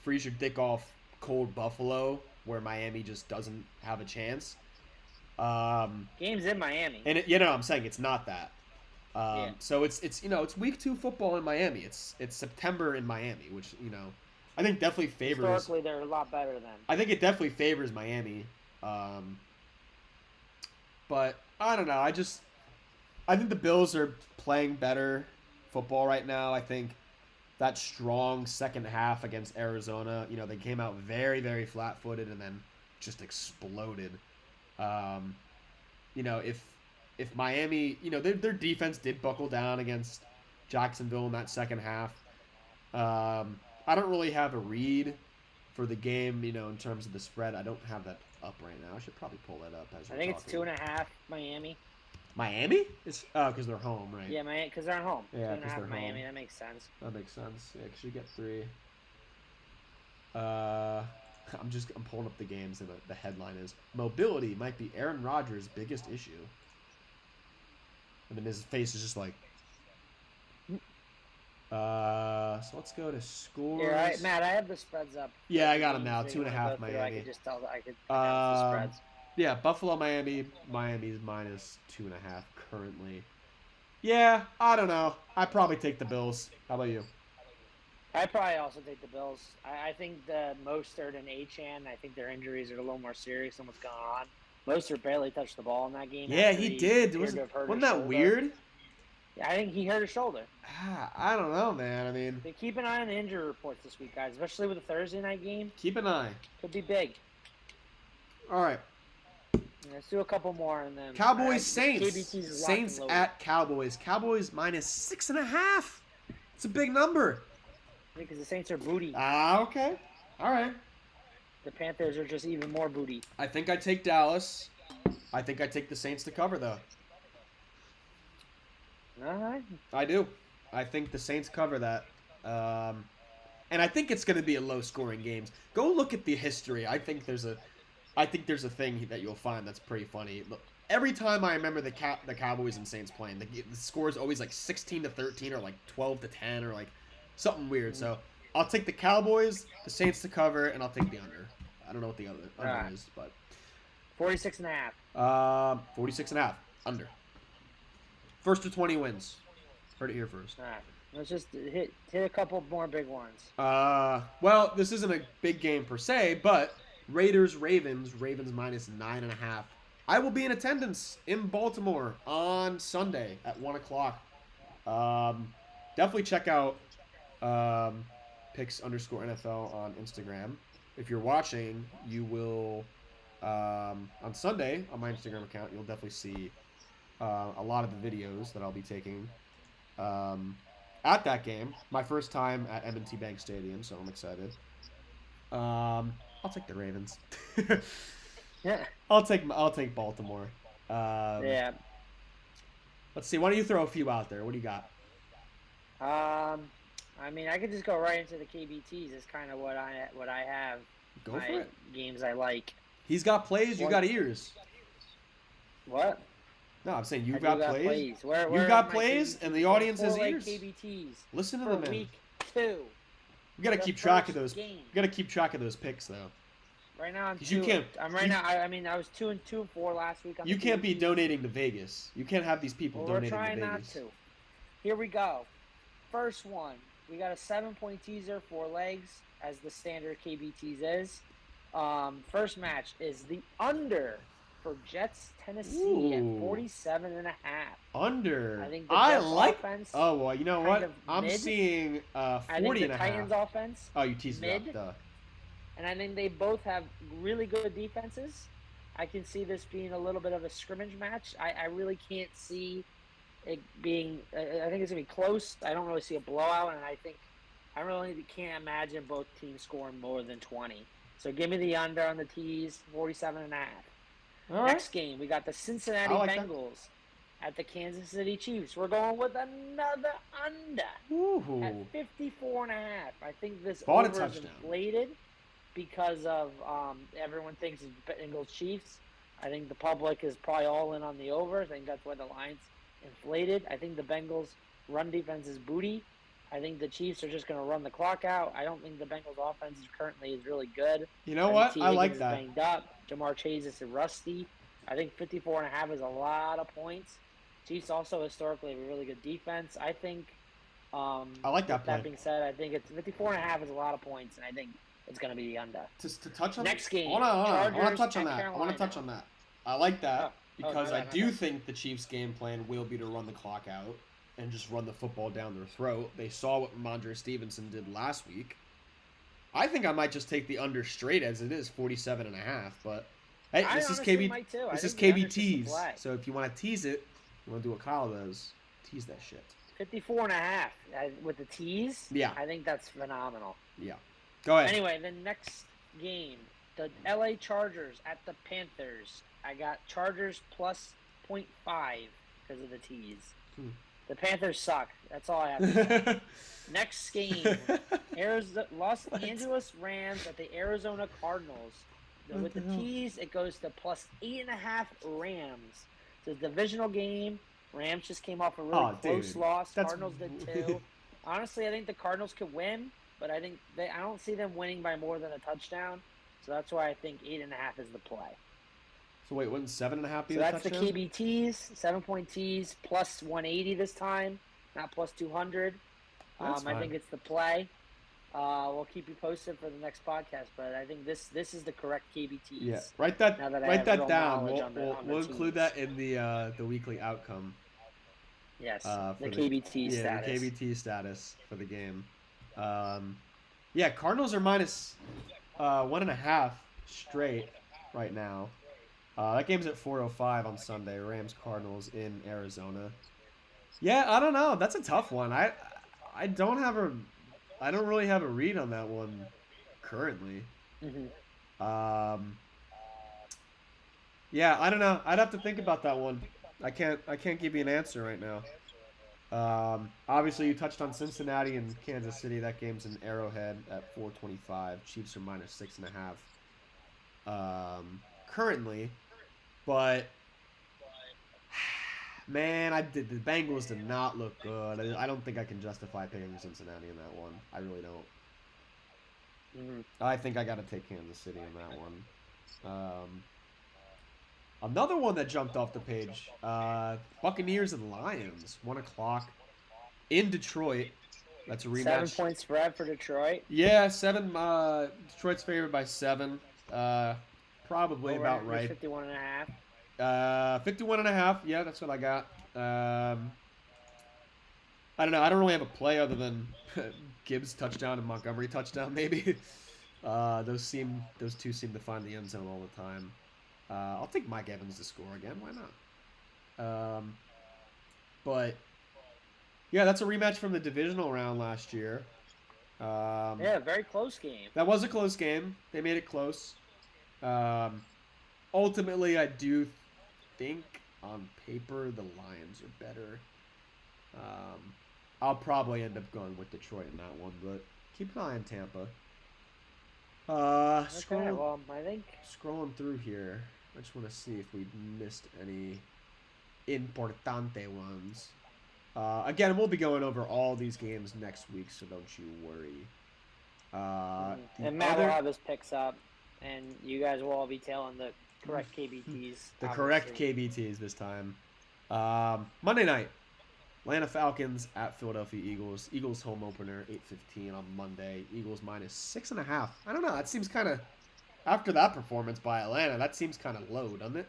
freeze your dick off cold Buffalo where Miami just doesn't have a chance. Game's in Miami. And I'm saying it's not that. So it's week 2 football in Miami. It's September in Miami, which I think definitely favors. Historically, they're a lot better than. I think it definitely favors Miami. But I don't know. I think the Bills are playing better football right now. I think that strong second half against Arizona, they came out very, very flat-footed and then just exploded. If Miami, their defense did buckle down against Jacksonville in that second half. I don't really have a read for the game, in terms of the spread. I don't have that up right now. I should probably pull that up as I think it's 2.5 Miami. Miami? It's because they're home, right? Yeah, Miami, because they're at home. Yeah, 2.5 Miami. That makes sense. That makes sense. Yeah, because you get 3. I'm pulling up the games, and the headline is mobility might be Aaron Rodgers' biggest issue. And then his face is just like. So let's go to scores. Yeah, Matt, I have the spreads up. Yeah, I got them now. 2.5 Miami. I could just tell. I could announce the spreads. Yeah, Buffalo, Miami. Miami's minus 2.5 currently. Yeah, I don't know. I'd probably take the Bills. How about you? I'd probably also take the Bills. I think the Mostert and Achane, I think their injuries are a little more serious than what's going on. Mostert barely touched the ball in that game. Yeah, he did. Wasn't that weird? Yeah, I think he hurt his shoulder. I don't know, man. I mean, keep an eye on the injury reports this week, guys, especially with the Thursday night game. Keep an eye. Could be big. All right. Let's do a couple more and then. Cowboys Saints. Saints at Cowboys. Cowboys minus 6.5. It's a big number. Because the Saints are booty. Okay. All right. The Panthers are just even more booty. I think I take Dallas. I think I take the Saints to cover, though. All right. I do. I think the Saints cover that. And I think it's going to be a low-scoring game. Go look at the history. I think there's a thing that you'll find that's pretty funny. Look, every time I remember the Cowboys and Saints playing, the score is always like 16-13 or like 12-10 or like something weird. So I'll take the Cowboys, the Saints to cover, and I'll take the under. I don't know what the under is, but 46.5. 46.5 under. First to 20 wins. Heard it here first. All right. Let's just hit a couple more big ones. Well, this isn't a big game per se, but Ravens minus 9.5. I will be in attendance in Baltimore on Sunday at 1 o'clock. Definitely check out picks_NFL on Instagram. If you're watching, you will on Sunday on my Instagram account, you'll definitely see a lot of the videos that I'll be taking at that game. My first time at M&T Bank Stadium, so I'm excited. I'll take the Ravens. Yeah. I'll take Baltimore. Yeah. Let's see. Why don't you throw a few out there? What do you got? I mean, I could just go right into the KBTs. Is kind of what I have. Go my for it. games I like. He's got plays. You got ears. What? No, I'm saying I you've do got plays. Where You've are got my plays, KBTs? and the audience They're has 4-leg ears. KBTs Listen to for the man. week 2. You gotta The keep track of first those. game. You gotta keep track of those picks, though. Right now I'm 'Cause 2. you can't- I'm right you- now. I mean, I was 2 and 4 last week. On You the can't be KBTs. donating to Vegas. You can't have these people Well, we're donating to trying not Vegas. to. Here we go. First one. We got a 7-point teaser, 4 legs, as the standard KBTs is. First match is the under for Jets Tennessee at Ooh. 47.5. Under. I think the I Jets like. offense. Oh well, you know kind what? of I'm mid. seeing I think 40 the and a Titans half. offense. Oh, you teased mid. it up. Duh. And I think they both have really good defenses. I can see this being a little bit of a scrimmage match. I really can't see it being. I think it's gonna be close. I don't really see a blowout, and I really can't imagine both teams scoring more than 20. So give me the under on the tees, 47.5. All right. Next game, we got the Cincinnati I like that. Bengals at the Kansas City Chiefs. We're going with another under Ooh. at 54.5. I think this Bought a over is touchdown. inflated because of everyone thinks it's Bengals Chiefs. I think the public is probably all in on the over. I think that's why the line's inflated. I think the Bengals' run defense is booty. I think the Chiefs are just going to run the clock out. I don't think the Bengals' offense currently is really good. You know I what? think T. I like Higgins that. is banged up. Jamar Chase is rusty. I think 54.5 is a lot of points. Chiefs also historically have a really good defense. I think. I like that With play. that being said, I think it's 54.5 is a lot of points, and I think it's going to be the under. To touch on Next game, Hold on. I want Chargers to touch on at that. I want to Carolina. touch on that. I like that because my I bad, do my bad. think the Chiefs' game plan will be to run the clock out and just run the football down their throat. They saw what Ramondre Stevenson did last week. I think I might just take the under straight as it is, 47.5. But hey, I this is honestly KB. might too. I This is think the under's just a KBTs. play. So if you want to tease it, you want to do what Kyle does. Tease that shit. 54.5 with the tees. Yeah. I think that's phenomenal. Yeah. Go ahead. Anyway, the next game, the LA Chargers at the Panthers. I got Chargers plus 0.5 because of the tees. The Panthers suck. That's all I have to say. Next game, Los Angeles Rams at the Arizona Cardinals. With the tees, it goes to plus 8.5 Rams. It's a divisional game. Rams just came off a really close loss. Cardinals did too. Honestly, I think the Cardinals could win, but I don't see them winning by more than a touchdown. So that's why I think 8.5 is the play. So wait, wouldn't 7.5 be So the that's touchdown? the KBTs, 7-point tees, plus 180 this time, not plus 200. That's I fine. think it's the play. We'll keep you posted for the next podcast, but I think this is the correct KBTs. Yeah, write that Now that I write have that real down. knowledge on the We'll include tees. that in the weekly outcome. Yes, For the KBT status. the KBT status for the game. Yeah, Cardinals are minus 1.5 straight right now. That game's at 4:05 on Sunday. Rams Cardinals in Arizona. Yeah, I don't know. That's a tough one. I don't really have a read on that one currently. Mm-hmm. Yeah, I don't know. I'd have to think about that one. I can't give you an answer right now. Obviously, you touched on Cincinnati and Kansas City. That game's in Arrowhead at 4:25. Chiefs are minus 6.5 currently, but man, the Bengals did not look good. I don't think I can justify picking Cincinnati in that one. I really don't. Mm-hmm. I think I got to take Kansas City in that one. Another one that jumped off the page, Buccaneers and Lions, 1 o'clock in Detroit. That's a rematch. 7-point spread for Detroit. Yeah, 7. Detroit's favored by 7. Probably Over about under right. 51.5. 51.5. Yeah, that's what I got. I don't know. I don't really have a play other than Gibbs touchdown and Montgomery touchdown. Maybe those two seem to find the end zone all the time. I'll take Mike Evans to score again. Why not? But yeah, that's a rematch from the divisional round last year. Yeah, very close game. That was a close game. They made it close. Ultimately, I do think on paper the Lions are better. I'll probably end up going with Detroit in that one, but keep an eye on Tampa. Okay, Scrolling, well, I think scrolling through here. I just want to see if we missed any importante ones. Again, we'll be going over all these games next week, so don't you worry. The and Matt will other, have his picks up, and you guys will all be telling the correct KBTs. the obviously. correct KBTs this time. Monday night, Atlanta Falcons at Philadelphia Eagles. Eagles home opener, 8:15 on Monday. Eagles -6.5. I don't know. That seems kind of, after that performance by Atlanta, that seems kind of low, doesn't it?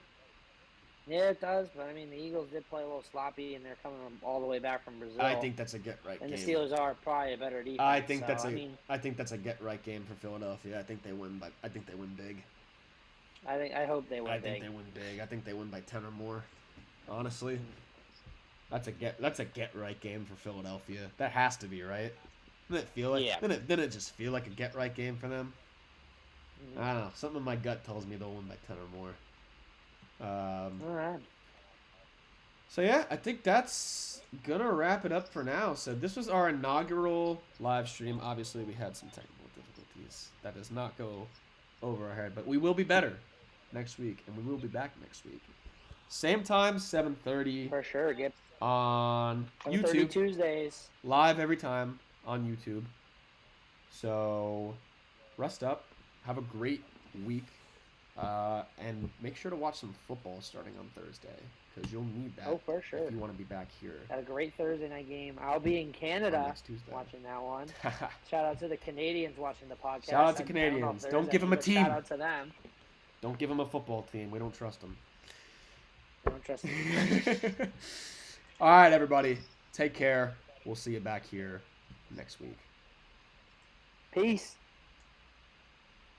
Yeah, it does, but I mean, the Eagles did play a little sloppy, and they're coming all the way back from Brazil. I think that's a get right and game. the Steelers are probably a better defense. I think so, that's I a. mean, I think that's a get right game for Philadelphia. I think they win by. I think they win big. I hope they win I big. think they win big. I think they win by 10 or more. Honestly, that's a get right game for Philadelphia. That has to be right. Didn't it feel like? Yeah. Didn't it just feel like a get right game for them? Mhm. I don't know. Something in my gut tells me they'll win by 10 or more. All right. So yeah, I think that's gonna wrap it up for now. So this was our inaugural live stream. Obviously, we had some technical difficulties. That does not go over our head, but we will be better next week, and we will be back next week. Same time, 7:30 For sure. Get on 30 YouTube. Tuesdays. Live every time on YouTube. So rest up. Have a great week. And make sure to watch some football starting on Thursday, because you'll need that Oh, for sure. if you want to be back here Had a great Thursday night game. I'll be in on Canada next Tuesday. watching that one. Shout out to the Canadians watching the podcast. Shout out to I don't know if Canadians. there's Don't give any, them a but team. Shout out to them. Don't give them a football team. We don't trust them. I don't trust them. All right, everybody. Take care. We'll see you back here next week. Peace.